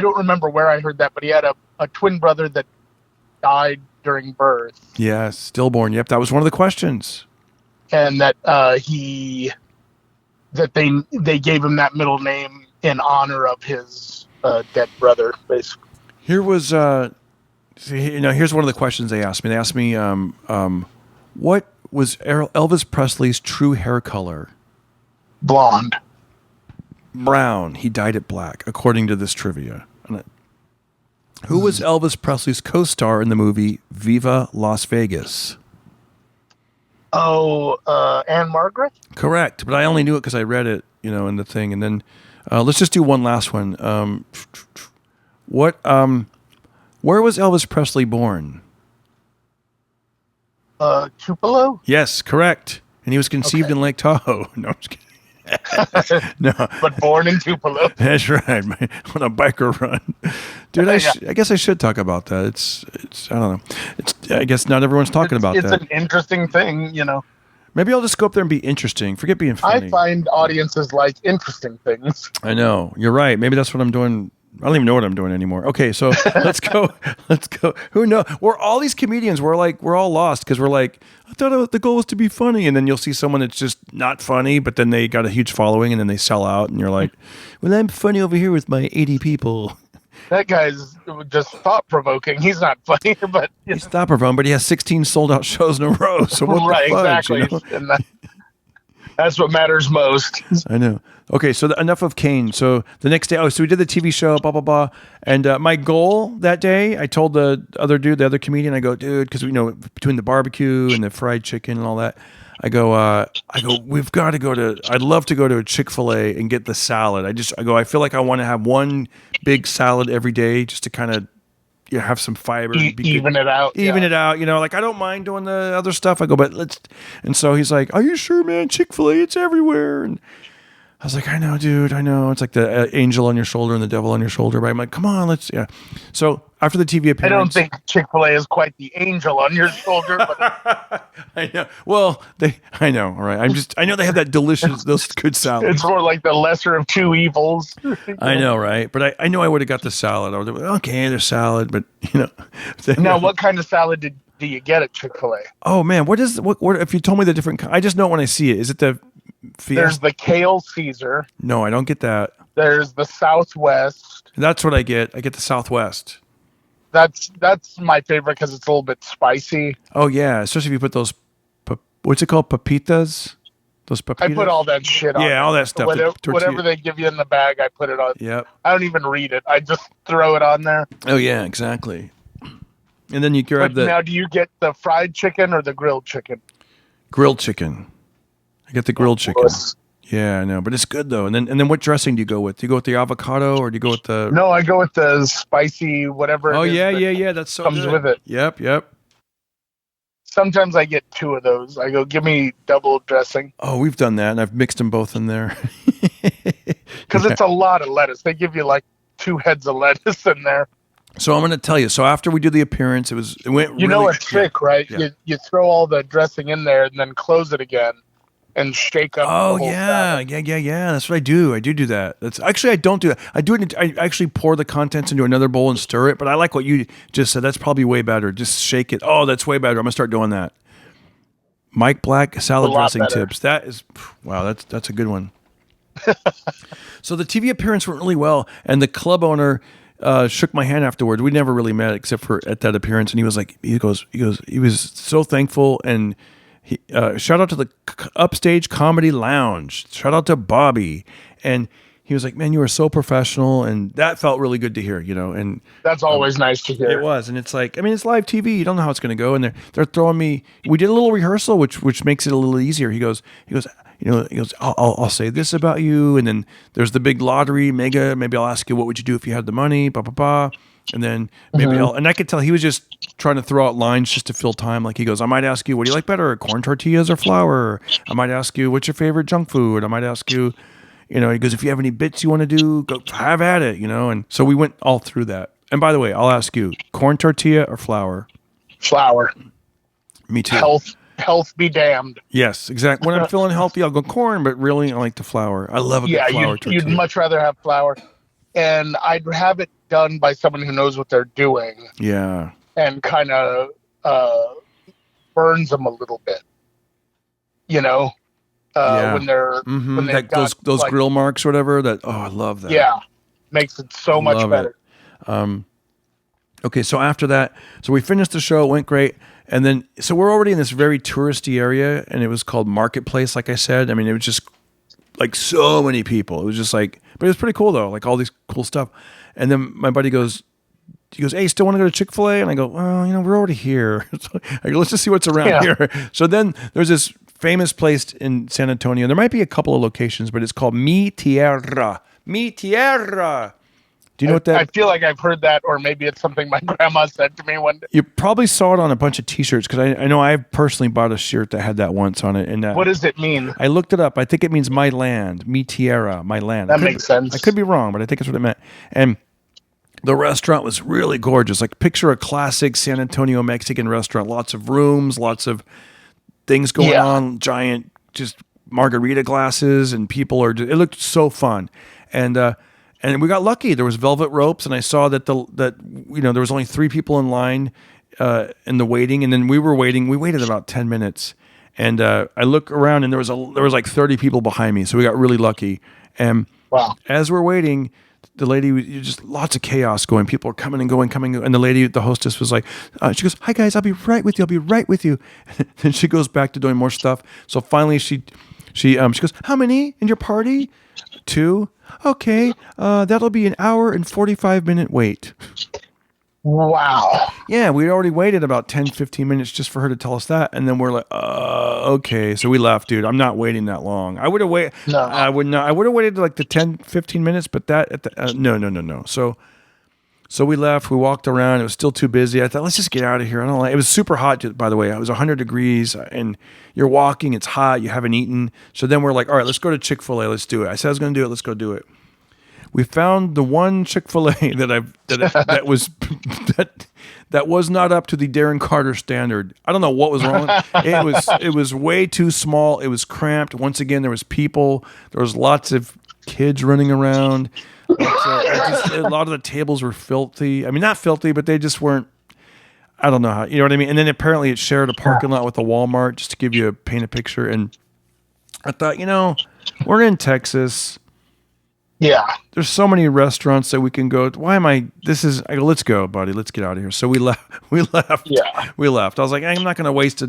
[SPEAKER 2] don't remember where I heard that, but he had a twin brother that died during birth.
[SPEAKER 1] Yeah, stillborn. Yep, that was one of the questions.
[SPEAKER 2] And that they gave him that middle name in honor of his dead brother, basically.
[SPEAKER 1] Here's one of the questions they asked me. They asked me, what was Elvis Presley's true hair color?
[SPEAKER 2] Blonde.
[SPEAKER 1] Brown. He dyed it black, according to this trivia. Who was Elvis Presley's co-star in the movie Viva Las Vegas?
[SPEAKER 2] Oh, Anne Margaret?
[SPEAKER 1] Correct, but I only knew it because I read it, in the thing. And then let's just do one last one. Where was Elvis Presley born?
[SPEAKER 2] Tupelo?
[SPEAKER 1] Yes, correct. And he was conceived in Lake Tahoe. No, I'm just kidding. No,
[SPEAKER 2] but born in Tupelo.
[SPEAKER 1] That's right. On a biker run, dude. I guess I should talk about that. It's. I don't know. I guess not everyone's talking about that.
[SPEAKER 2] It's an interesting thing,
[SPEAKER 1] Maybe I'll just go up there and be interesting. Forget being funny.
[SPEAKER 2] I find audiences like interesting things.
[SPEAKER 1] I know. You're right. Maybe that's what I'm doing. I don't even know what I'm doing anymore. Okay, so let's go. Let's go. Who knows? We're all these comedians. We're all lost because we're like, I thought the goal was to be funny, and then you'll see someone that's just not funny, but then they got a huge following, and then they sell out, and you're like, well, I'm funny over here with my 80 people.
[SPEAKER 2] That guy's just thought-provoking. He's not funny, but
[SPEAKER 1] he's thought-provoking, but he has 16 sold-out shows in a row. So what
[SPEAKER 2] right,
[SPEAKER 1] the fudge,
[SPEAKER 2] exactly. And that's what matters most.
[SPEAKER 1] I know. Okay, so enough of Kane. So the next day, so we did the TV show, blah, blah, blah. And my goal that day, I told the other comedian, I go, dude, because, between the barbecue and the fried chicken and all that, I go, we've got to I'd love to go to a Chick-fil-A and get the salad. I feel like I want to have one big salad every day just to kind of have some fiber.
[SPEAKER 2] Even it out.
[SPEAKER 1] Like I don't mind doing the other stuff. I go, but let's. And so he's like, are you sure, man? Chick-fil-A, it's everywhere. And I was like, I know, dude, I know. It's like the angel on your shoulder and the devil on your shoulder. But I'm like, come on, let's, yeah. So after the TV appearance.
[SPEAKER 2] I don't think Chick-fil-A is quite the angel on your shoulder, but
[SPEAKER 1] I know. Well, I know. All right. I know they have that delicious, those good salads.
[SPEAKER 2] It's more like the lesser of two evils.
[SPEAKER 1] I know, right? But I know I would have got the salad. I would have, okay, there's salad, but you know.
[SPEAKER 2] Now, what kind of salad do you get at Chick-fil-A?
[SPEAKER 1] Oh man, what if you told me the different, I just know it when I see it. Is it the Fiesta?
[SPEAKER 2] There's the kale Caesar.
[SPEAKER 1] No, I don't get that.
[SPEAKER 2] There's the Southwest.
[SPEAKER 1] That's what I get. I get the Southwest.
[SPEAKER 2] That's my favorite because it's a little bit spicy.
[SPEAKER 1] Oh yeah, especially if you put those, what's it called, papitas? Those papitas.
[SPEAKER 2] I put all that shit on.
[SPEAKER 1] Yeah, all that stuff.
[SPEAKER 2] Whatever they give you in the bag, I put it on.
[SPEAKER 1] Yep.
[SPEAKER 2] I don't even read it. I just throw it on there.
[SPEAKER 1] Oh yeah, exactly. And then you grab
[SPEAKER 2] Now, do you get the fried chicken or the grilled chicken?
[SPEAKER 1] Grilled chicken. I get the grilled chicken. Yeah, I know, but it's good though. And then what dressing do you go with? Do you go with the avocado or do you go with the?
[SPEAKER 2] No, I go with the spicy whatever.
[SPEAKER 1] Oh yeah. That's so
[SPEAKER 2] comes
[SPEAKER 1] good.
[SPEAKER 2] with it.
[SPEAKER 1] Yep.
[SPEAKER 2] Sometimes I get two of those. I go, give me double dressing.
[SPEAKER 1] Oh, we've done that, and I've mixed them both in there.
[SPEAKER 2] Because it's a lot of lettuce. They give you like 2 heads of lettuce in there.
[SPEAKER 1] So I'm going to tell you. So after we do the appearance, it went.
[SPEAKER 2] You know a trick, right?
[SPEAKER 1] Yeah.
[SPEAKER 2] You throw all the dressing in there and then close it again and shake up.
[SPEAKER 1] Oh
[SPEAKER 2] the whole
[SPEAKER 1] yeah. That's what I do. I do that. That's actually I don't do that. I actually pour the contents into another bowl and stir it. But I like what you just said. That's probably way better. Just shake it. Oh, that's way better. I'm gonna start doing that. Mike Black salad dressing tips. That is wow. That's a good one. So the TV appearance went really well, and the club owner shook my hand afterwards. We never really met except for at that appearance, and he was like, he was so thankful, and he shout out to the Upstage Comedy Lounge. Shout out to Bobby, and he was like, man, you were so professional, and that felt really good to hear, you know. And
[SPEAKER 2] that's always nice to hear.
[SPEAKER 1] It was, and it's like, I mean, it's live TV. You don't know how it's going to go, and they're throwing me. We did a little rehearsal, which makes it a little easier. He goes, I'll say this about you, and then there's the big lottery, mega. Maybe I'll ask you, what would you do if you had the money, and then maybe and I could tell he was just trying to throw out lines just to fill time. Like he goes, I might ask you, what do you like better, corn tortillas or flour? I might ask you, what's your favorite junk food? I might ask you, he goes, if you have any bits you want to do, go have at it, And so we went all through that. And by the way, I'll ask you, corn tortilla or flour?
[SPEAKER 2] Flour.
[SPEAKER 1] Me too.
[SPEAKER 2] Health be damned.
[SPEAKER 1] Yes, exactly. When I'm feeling healthy, I'll go corn, but really, I like the flour. I love a good flour tortilla.
[SPEAKER 2] You'd much rather have flour. And I'd have it done by someone who knows what they're doing.
[SPEAKER 1] Yeah.
[SPEAKER 2] And kind of burns them a little bit. When they're when they've got
[SPEAKER 1] those grill marks or whatever. I love that.
[SPEAKER 2] Yeah, makes it so much better.
[SPEAKER 1] Okay, so after that, so we finished the show. It went great. And then, so we're already in this very touristy area, and it was called Marketplace, like I said. I mean, it was just like so many people. It was just like, but it was pretty cool though, like all these cool stuff. And then my buddy goes, hey, still want to go to Chick-fil-A? And I go, well, we're already here. So I go, let's just see what's around here. So then there's this famous place in San Antonio. There might be a couple of locations, but it's called Mi Tierra. Mi Tierra. Do you know what that?
[SPEAKER 2] I feel like I've heard that, or maybe it's something my grandma said to me one day.
[SPEAKER 1] You probably saw it on a bunch of T-shirts, because I know I personally bought a shirt that had that once on it. And
[SPEAKER 2] what does it mean?
[SPEAKER 1] I looked it up. I think it means my land, mi tierra, my land.
[SPEAKER 2] That makes sense.
[SPEAKER 1] I could be wrong, but I think that's what it meant. And the restaurant was really gorgeous. Like, picture a classic San Antonio Mexican restaurant. Lots of rooms, lots of things going on. Giant, just margarita glasses, and people are. It looked so fun, and we got lucky. There was velvet ropes, and I saw that there was only 3 people in line in the waiting, and then we were waiting. We waited about 10 minutes, and I look around, and there was like 30 people behind me, so we got really lucky. And as we're waiting, the lady, just lots of chaos going. People are coming and going, and the lady, the hostess, was like, she goes, "Hi guys, I'll be right with you." And she goes back to doing more stuff. So finally, she goes, "How many in your party?" 2. Okay, that'll be an hour and 45-minute wait.
[SPEAKER 2] Wow.
[SPEAKER 1] Yeah, we already waited about 10, 15 minutes just for her to tell us that. And then we're like, okay. So we left, dude. I'm not waiting that long. I would have waited. No. I would not. I would have waited like the 10, 15 minutes, but that, no. So So we left. We walked around. It was still too busy. I thought, let's just get out of here. I don't like. It was super hot, by the way. It was 100 degrees, and you're walking. It's hot. You haven't eaten. So then we're like, all right, let's go to Chick-fil-A. Let's do it. I said I was going to do it. Let's go do it. We found the one Chick-fil-A that was not up to the Darren Carter standard. I don't know what was wrong. It was way too small. It was cramped. Once again, there was people. There was lots of kids running around. A lot of the tables were filthy. I mean, not filthy, but they just weren't. I don't know how. You know what I mean? And then apparently it shared a parking lot with a Walmart, just to give you paint a picture. And I thought, we're in Texas.
[SPEAKER 2] Yeah.
[SPEAKER 1] There's so many restaurants that we can go. Why am I? I go, let's go, buddy. Let's get out of here. So we left.
[SPEAKER 2] Yeah.
[SPEAKER 1] We left. I was like, I'm not going to waste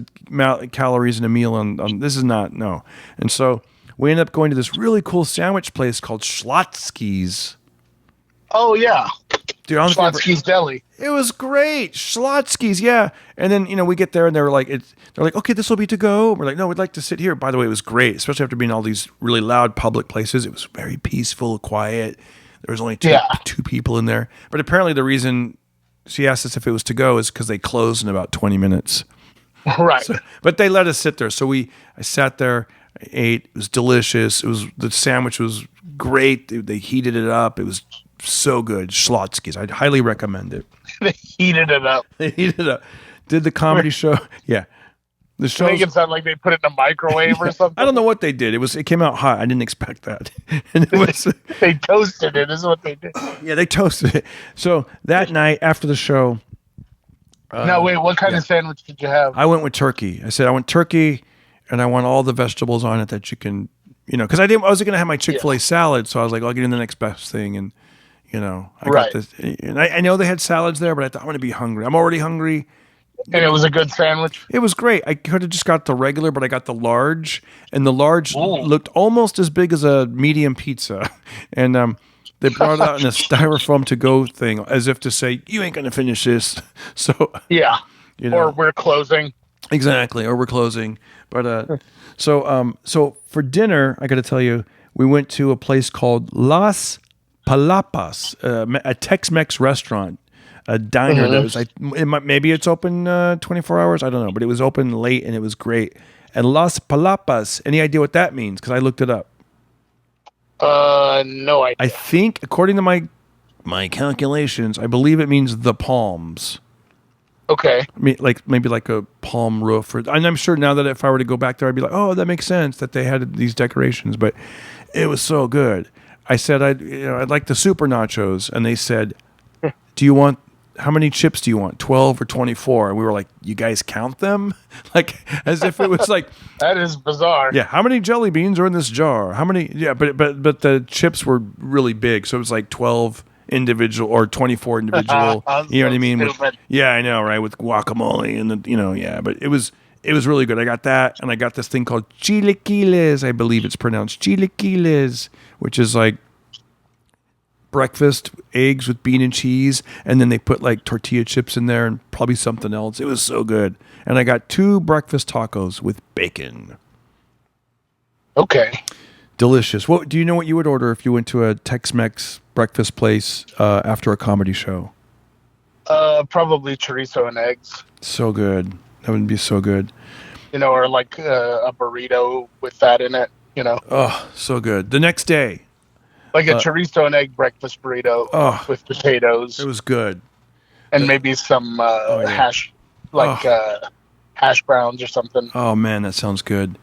[SPEAKER 1] calories in a meal on this. Is not, no. And so we ended up going to this really cool sandwich place called Schlotzsky's.
[SPEAKER 2] Oh, yeah.
[SPEAKER 1] Dude,
[SPEAKER 2] Schlotzsky's Deli.
[SPEAKER 1] It was great. Schlotzsky's, yeah. And then, we get there and they're like, okay, this will be to go. We're like, no, we'd like to sit here. By the way, it was great, especially after being in all these really loud public places. It was very peaceful, quiet. There was only two people in there. But apparently the reason she asked us if it was to go is because they closed in about 20 minutes.
[SPEAKER 2] Right.
[SPEAKER 1] But they let us sit there. So I sat there, I ate. It was delicious. The sandwich was great. They heated it up. It was so good. Schlotzsky's. I'd highly recommend it.
[SPEAKER 2] They heated it up.
[SPEAKER 1] Did the comedy show. Yeah. The show
[SPEAKER 2] make it sound like they put it in a microwave or something.
[SPEAKER 1] I don't know what they did. It came out hot. I didn't expect that. And it was
[SPEAKER 2] they toasted it, is what they did.
[SPEAKER 1] Yeah, they toasted it. So that night after the show.
[SPEAKER 2] Now wait, what kind of sandwich did you have?
[SPEAKER 1] I went with turkey. I said I want turkey and I want all the vegetables on it that you can, because I wasn't going to have my Chick-fil-A salad, so I was like, I'll get in the next best thing. And I got this, and I know they had salads there, but I thought I'm going to be hungry. I'm already hungry.
[SPEAKER 2] And it was a good sandwich?
[SPEAKER 1] It was great. I could have just got the regular, but I got the large, and the large looked almost as big as a medium pizza. And they brought it out in a styrofoam to-go thing, as if to say, you ain't going to finish this. So
[SPEAKER 2] yeah, or we're closing.
[SPEAKER 1] Exactly, or we're closing. But so for dinner, I got to tell you, we went to a place called Las Palapas, a Tex-Mex restaurant, a diner that was like, maybe it's open 24 hours. I don't know, but it was open late and it was great. And Las Palapas, any idea what that means? Because I looked it up.
[SPEAKER 2] No idea.
[SPEAKER 1] I think, according to my calculations, I believe it means the palms.
[SPEAKER 2] Okay.
[SPEAKER 1] Maybe like a palm roof, and I'm sure now that if I were to go back there, I'd be like, oh, that makes sense that they had these decorations. But it was so good. I said I'd like the super nachos, and they said, how many chips do you want? 12 or 24? And we were like, you guys count them? Like as if it was like
[SPEAKER 2] that is bizarre.
[SPEAKER 1] Yeah, how many jelly beans are in this jar? How many? Yeah, but the chips were really big, so it was like 12 individual or 24 individual. You know what I mean? Yeah, I know, right? With guacamole and but it was really good. I got that, and I got this thing called chilaquiles. I believe it's pronounced chilaquiles, which is like breakfast eggs with bean and cheese, and then they put like tortilla chips in there and probably something else. It was so good. And I got 2 breakfast tacos with bacon.
[SPEAKER 2] Okay.
[SPEAKER 1] Delicious. What do you know what you would order if you went to a Tex-Mex breakfast place after a comedy show?
[SPEAKER 2] Probably chorizo and eggs.
[SPEAKER 1] So good. That would be so good.
[SPEAKER 2] Or like a burrito with that in it,
[SPEAKER 1] Oh, so good. The next day.
[SPEAKER 2] Like a chorizo and egg breakfast burrito with potatoes.
[SPEAKER 1] It was good.
[SPEAKER 2] And maybe some hash browns or something.
[SPEAKER 1] Oh, man, that sounds good.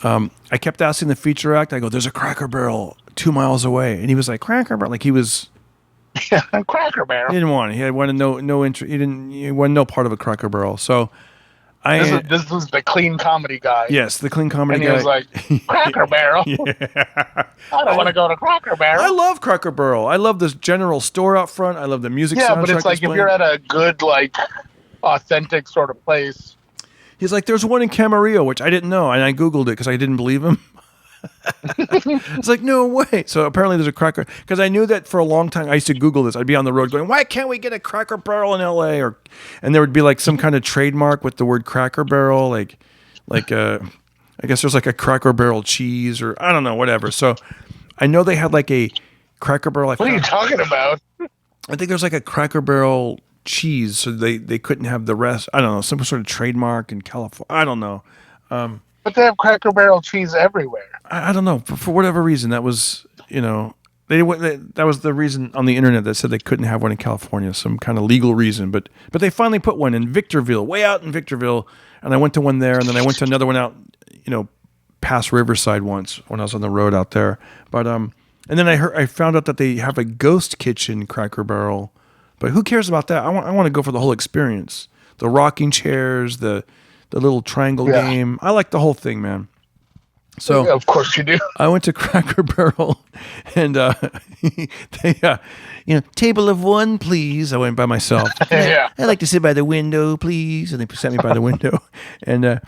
[SPEAKER 1] I kept asking the feature act. I go, there's a Cracker Barrel 2 miles away. And he was like, Cracker Barrel? Like he was...
[SPEAKER 2] Cracker Barrel.
[SPEAKER 1] He didn't want it. He wanted no interest. He wanted no part of a Cracker Barrel. So...
[SPEAKER 2] This was the clean comedy guy.
[SPEAKER 1] Yes, the clean comedy guy.
[SPEAKER 2] And he was like, Cracker Barrel? I don't want to go to Cracker Barrel.
[SPEAKER 1] I love Cracker Barrel. I love this general store out front. I love the music soundtrack.
[SPEAKER 2] Yeah, but it's like if you're at a good, like, authentic sort of place.
[SPEAKER 1] He's like, there's one in Camarillo, which I didn't know. And I Googled it because I didn't believe him. It's like, no way. So apparently there's a Cracker. Because I knew that for a long time. I used to Google this. I'd be on the road going, why can't we get a Cracker Barrel in L.A.? And there would be like some kind of trademark with the word Cracker Barrel. I guess there's like a Cracker Barrel cheese or I don't know, whatever. So I know they had like a Cracker Barrel.
[SPEAKER 2] What are you talking about?
[SPEAKER 1] I think there's like a Cracker Barrel cheese, so they couldn't have the rest. I don't know, some sort of trademark in California. I don't know.
[SPEAKER 2] But they have Cracker Barrel cheese everywhere.
[SPEAKER 1] I don't know. For whatever reason, that was, that was the reason on the internet that said they couldn't have one in California, some kind of legal reason. But they finally put one in Victorville, way out in Victorville, and I went to one there, and then I went to another one out, past Riverside once when I was on the road out there. But and then I found out that they have a ghost kitchen Cracker Barrel, but who cares about that? I want to go for the whole experience, the rocking chairs, the little triangle game. I like the whole thing, man. So
[SPEAKER 2] yeah, of course you do.
[SPEAKER 1] I went to Cracker Barrel, and they, table of one, please. I went by myself.
[SPEAKER 2] Yeah.
[SPEAKER 1] I'd like to sit by the window, please. And they sat me by the window. And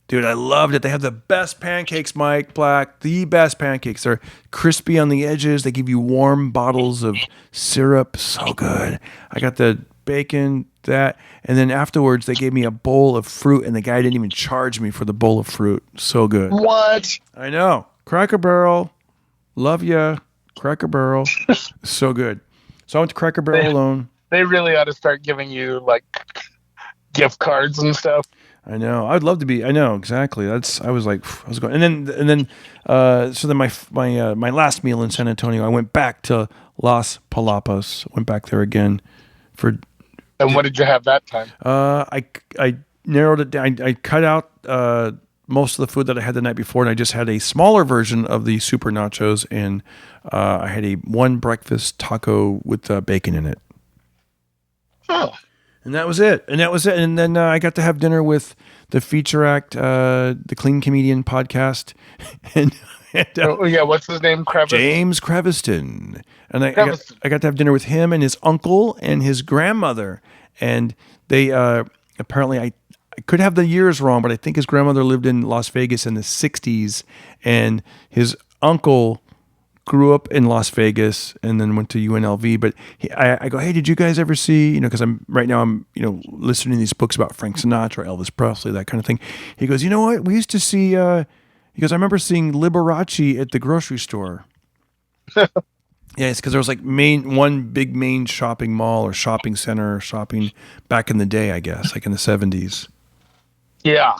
[SPEAKER 1] dude, I loved it. They have the best pancakes, Mike Black. The best pancakes. They're crispy on the edges. They give you warm bottles of syrup. So good. I got the bacon, that, and then afterwards they gave me a bowl of fruit, and the guy didn't even charge me for the bowl of fruit. So good.
[SPEAKER 2] What?
[SPEAKER 1] I know. Cracker Barrel. Love ya. Cracker Barrel. So good. So I went to Cracker Barrel alone.
[SPEAKER 2] They really ought to start giving you like gift cards and stuff.
[SPEAKER 1] I know. I'd love to be. I know exactly. I was going, and then so then my last meal in San Antonio, I went back to Las Palapas. Went back there again for.
[SPEAKER 2] And what did you have that time?
[SPEAKER 1] I narrowed it down. I cut out most of the food that I had the night before, and I just had a smaller version of the super nachos, and I had one breakfast taco with bacon in it.
[SPEAKER 2] Oh.
[SPEAKER 1] And that was it. And then I got to have dinner with the feature act, the Clean Comedian podcast. and
[SPEAKER 2] what's his name?
[SPEAKER 1] James Creviston. And I got to have dinner with him and his uncle and his grandmother. And they apparently, I could have the years wrong, but I think his grandmother lived in Las Vegas in the 60s. And his uncle grew up in Las Vegas and then went to UNLV. But I go, hey, did you guys ever see, because I'm listening to these books about Frank Sinatra, Elvis Presley, that kind of thing. He goes, you know what? We used to see, he goes, I remember seeing Liberace at the grocery store. Yeah, it's because there was like one big main shopping mall or shopping center or shopping back in the day, I guess, like in the 70s.
[SPEAKER 2] Yeah.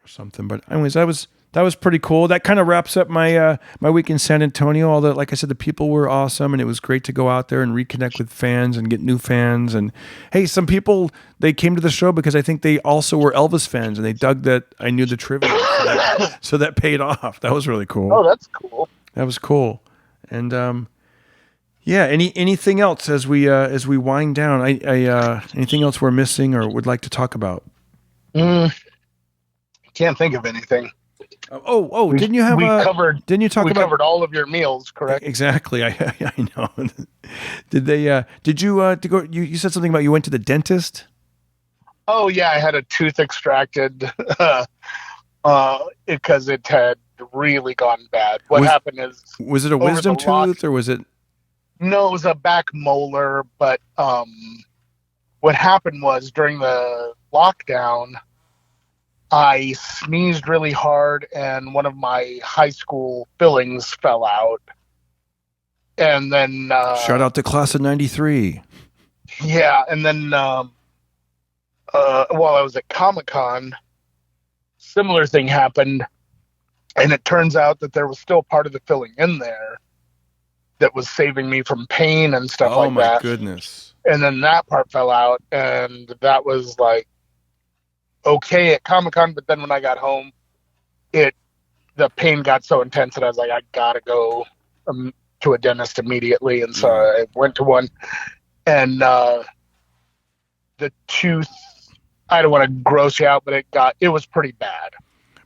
[SPEAKER 1] Or something. But anyways, that was pretty cool. That kind of wraps up my my week in San Antonio. Although, like I said, the people were awesome, and it was great to go out there and reconnect with fans and get new fans. And hey, some people, they came to the show because I think they also were Elvis fans, and they dug that I knew the trivia, so that paid off. That was really cool.
[SPEAKER 2] Oh, that's cool.
[SPEAKER 1] That was cool. And yeah. Anything else as we wind down? Anything else we're missing or would like to talk about?
[SPEAKER 2] Can't think of anything.
[SPEAKER 1] Didn't you have? We
[SPEAKER 2] covered all of your meals, correct?
[SPEAKER 1] Exactly. I know. Did they? Did you to go? You said something about you went to the dentist.
[SPEAKER 2] Oh yeah, I had a tooth extracted because it had really gone bad. What happened is,
[SPEAKER 1] was it a wisdom tooth or was it?
[SPEAKER 2] No, it was a back molar. But what happened was during the lockdown, I sneezed really hard and one of my high school fillings fell out. And then...
[SPEAKER 1] shout out to class of 93.
[SPEAKER 2] Yeah, and then while I was at Comic-Con, similar thing happened. And it turns out that there was still part of the filling in there that was saving me from pain and stuff like that. Oh, my
[SPEAKER 1] goodness.
[SPEAKER 2] And then that part fell out, and that was like, okay at Comic-Con, but then when I got home, the pain got so intense that I was like, I gotta go to a dentist immediately, and so I went to one, and the tooth, I don't want to gross you out, but it was pretty bad.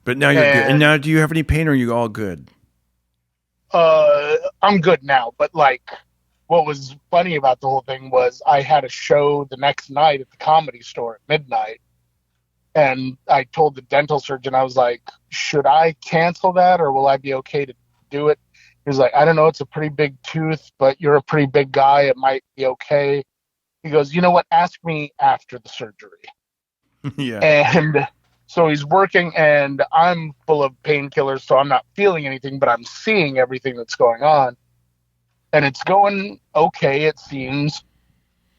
[SPEAKER 1] But now you're good. And now, do you have any pain, or are you all good?
[SPEAKER 2] I'm good now, but like, what was funny about the whole thing was I had a show the next night at the Comedy Store at midnight. And I told the dental surgeon, I was like, should I cancel that or will I be okay to do it? He was like, I don't know. It's a pretty big tooth, but you're a pretty big guy. It might be okay. He goes, you know what? Ask me after the surgery.
[SPEAKER 1] Yeah.
[SPEAKER 2] And so he's working and I'm full of painkillers. So I'm not feeling anything, but I'm seeing everything that's going on. and it's going okay, it seems.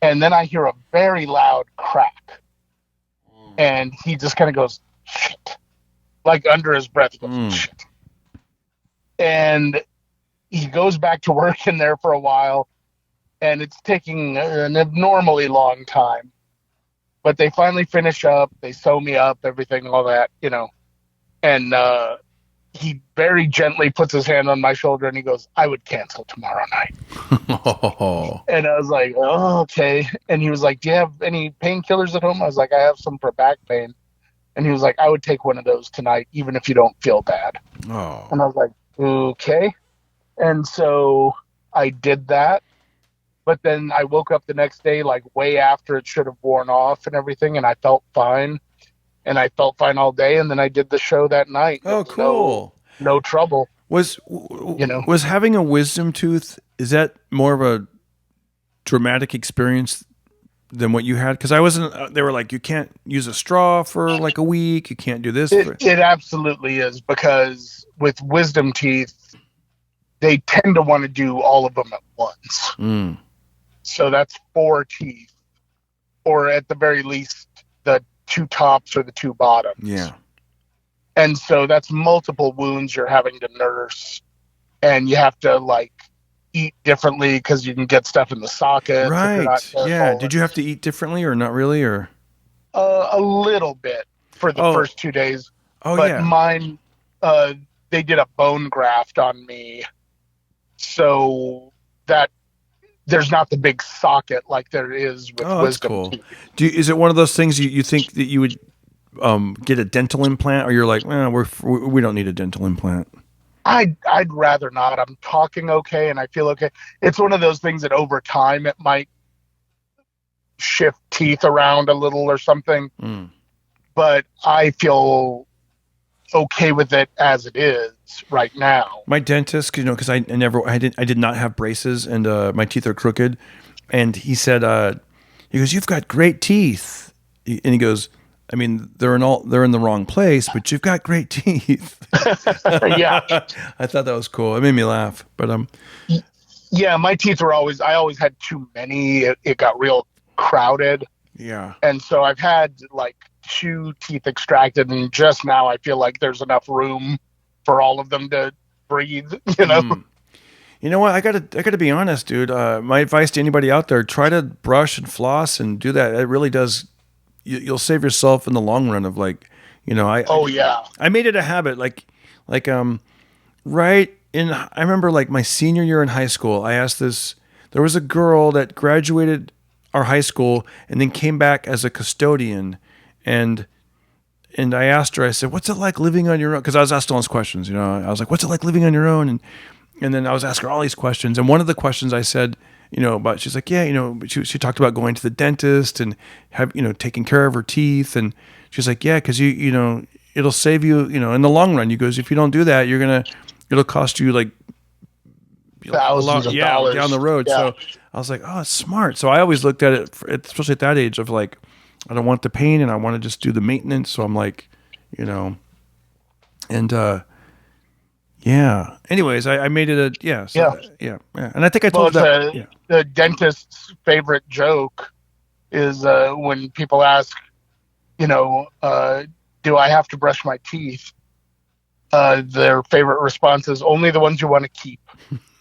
[SPEAKER 2] And then I hear a very loud crack, and he just kind of goes, shit. Like under his breath, he goes, shit. And he goes back to work in there for a while, and it's taking an abnormally long time. But they finally finish up, they sew me up, everything, all that, And he very gently puts his hand on my shoulder, and he goes, I would cancel tomorrow night. And I was like, oh, okay. And he was like, do you have any painkillers at home? I was like, I have some for back pain. And he was like, I would take one of those tonight, even if you don't feel bad.
[SPEAKER 1] Oh.
[SPEAKER 2] And I was like, okay. And so I did that. But then I woke up the next day, like way after it should have worn off and everything. And I felt fine. And I felt fine all day. And then I did the show that night.
[SPEAKER 1] Oh, cool.
[SPEAKER 2] No trouble.
[SPEAKER 1] Was having a wisdom tooth, is that more of a traumatic experience than what you had? Because I wasn't, they were like, you can't use a straw for like a week. You can't do this.
[SPEAKER 2] It absolutely is, because with wisdom teeth, they tend to want to do all of them at once. So that's 4 teeth, or at the very least, the 2 tops or the 2 bottoms.
[SPEAKER 1] Yeah.
[SPEAKER 2] And so that's multiple wounds you're having to nurse, and you have to like eat differently because you can get stuff in the sockets.
[SPEAKER 1] Right. Yeah. Did you have to eat differently or not really? Or
[SPEAKER 2] a little bit for the first 2 days.
[SPEAKER 1] Oh,
[SPEAKER 2] but
[SPEAKER 1] yeah.
[SPEAKER 2] Mine, they did a bone graft on me, so that there's not the big socket like there is with wisdom
[SPEAKER 1] cool.
[SPEAKER 2] teeth.
[SPEAKER 1] Is it one of those things you think that you would get a dental implant, or you're like, we don't need a dental implant?
[SPEAKER 2] I'd rather not. I'm talking okay, and I feel okay. It's one of those things that over time it might shift teeth around a little or something. But I feel okay with it as it is right now.
[SPEAKER 1] My dentist, because I did not have braces, and my teeth are crooked, and he said, he goes, you've got great teeth, and he goes, I mean, they're in the wrong place, but you've got great teeth.
[SPEAKER 2] Yeah.
[SPEAKER 1] I thought that was cool. It made me laugh, but
[SPEAKER 2] yeah, my teeth were I always had too many. It got real crowded.
[SPEAKER 1] Yeah.
[SPEAKER 2] And so I've had like 2 teeth extracted, and just now I feel like there's enough room for all of them to breathe,
[SPEAKER 1] You know what? I gotta be honest, dude. My advice to anybody out there: try to brush and floss and do that. It really does. You'll save yourself in the long run. Of like, I made it a habit. Right in. I remember like my senior year in high school. I asked this. There was a girl that graduated our high school and then came back as a custodian, and I asked her. I said, "What's it like living on your own?" Because I was asked all these questions. I was like, "What's it like living on your own?" And then I was asking her all these questions. And one of the questions I said, but she's like, yeah, she talked about going to the dentist and taking care of her teeth. And she's like, yeah, because it'll save you, in the long run. You goes, if you don't do that, it'll cost you like
[SPEAKER 2] thousands of dollars
[SPEAKER 1] down the road. Yeah. So I was like, oh, it's smart. So I always looked at it, especially at that age, of like, I don't want the pain and I want to just do the maintenance. So I'm like, yeah. Anyways, I made it yeah. And I think I told that.
[SPEAKER 2] The dentist's favorite joke is when people ask, do I have to brush my teeth? Their favorite response is only the ones you want to keep.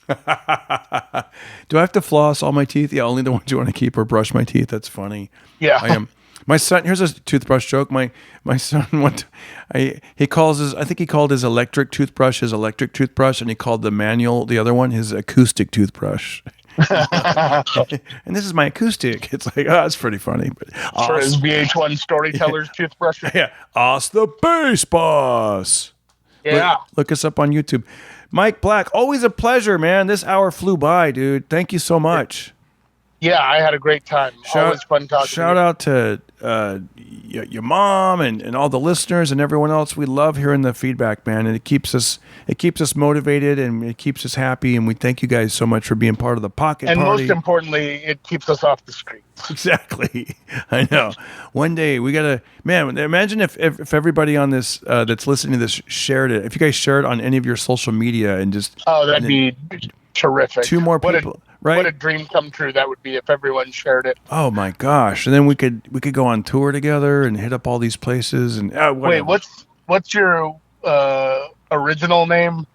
[SPEAKER 1] Do I have to floss all my teeth? Yeah, only the ones you want to keep or brush my teeth. That's funny.
[SPEAKER 2] Yeah.
[SPEAKER 1] I am. My son, here's a toothbrush joke. My son he called his electric toothbrush, and he called the manual, the other one, his acoustic toothbrush. And this is my acoustic. It's like, that's pretty funny. But
[SPEAKER 2] for his VH1 storyteller's toothbrush.
[SPEAKER 1] Yeah. AusTheBassBoss.
[SPEAKER 2] Yeah.
[SPEAKER 1] Look us up on YouTube. Mike Black, always a pleasure, man. This hour flew by, dude. Thank you so much.
[SPEAKER 2] Yeah, I had a great time. Always fun talking.
[SPEAKER 1] Shout out to your mom and all the listeners and everyone else. We love hearing the feedback, man, and it keeps us motivated and it keeps us happy. And we thank you guys so much for being part of the Pocket Party.
[SPEAKER 2] And most importantly, it keeps us off the streets.
[SPEAKER 1] Exactly. I know. One day we gotta, man. Imagine if everybody on this that's listening to this shared it. If you guys shared on any of your social media and just
[SPEAKER 2] that'd be terrific.
[SPEAKER 1] 2 more people, right?
[SPEAKER 2] What a dream come true that would be if everyone shared it.
[SPEAKER 1] Oh my gosh! And then we could go on tour together and hit up all these places. And
[SPEAKER 2] wait, what's your original name?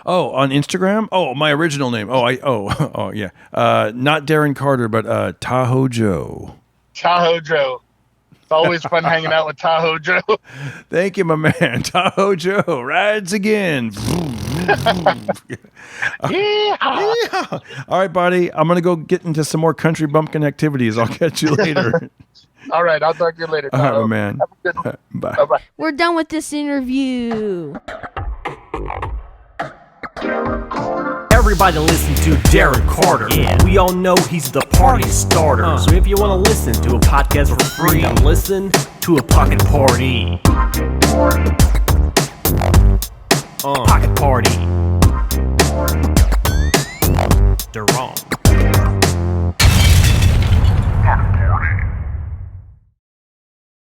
[SPEAKER 1] Oh, on Instagram? Oh, my original name. Oh yeah. Not Darren Carter, but Tahoe Joe.
[SPEAKER 2] Tahoe Joe. It's always fun hanging out with Tahoe Joe.
[SPEAKER 1] Thank you, my man. Tahoe Joe rides again. Yeah. All right, buddy. I'm gonna go get into some more country bumpkin activities. I'll catch you later.
[SPEAKER 2] All right, I'll talk to you later.
[SPEAKER 1] All right, my man.
[SPEAKER 2] Have a good one.
[SPEAKER 1] Bye.
[SPEAKER 2] Bye-bye.
[SPEAKER 3] We're done with this interview.
[SPEAKER 4] Everybody listen to Darren Carter. Yeah. We all know he's the party starter. So if you want to listen to a podcast for free, then listen to a pocket party. Pocket party.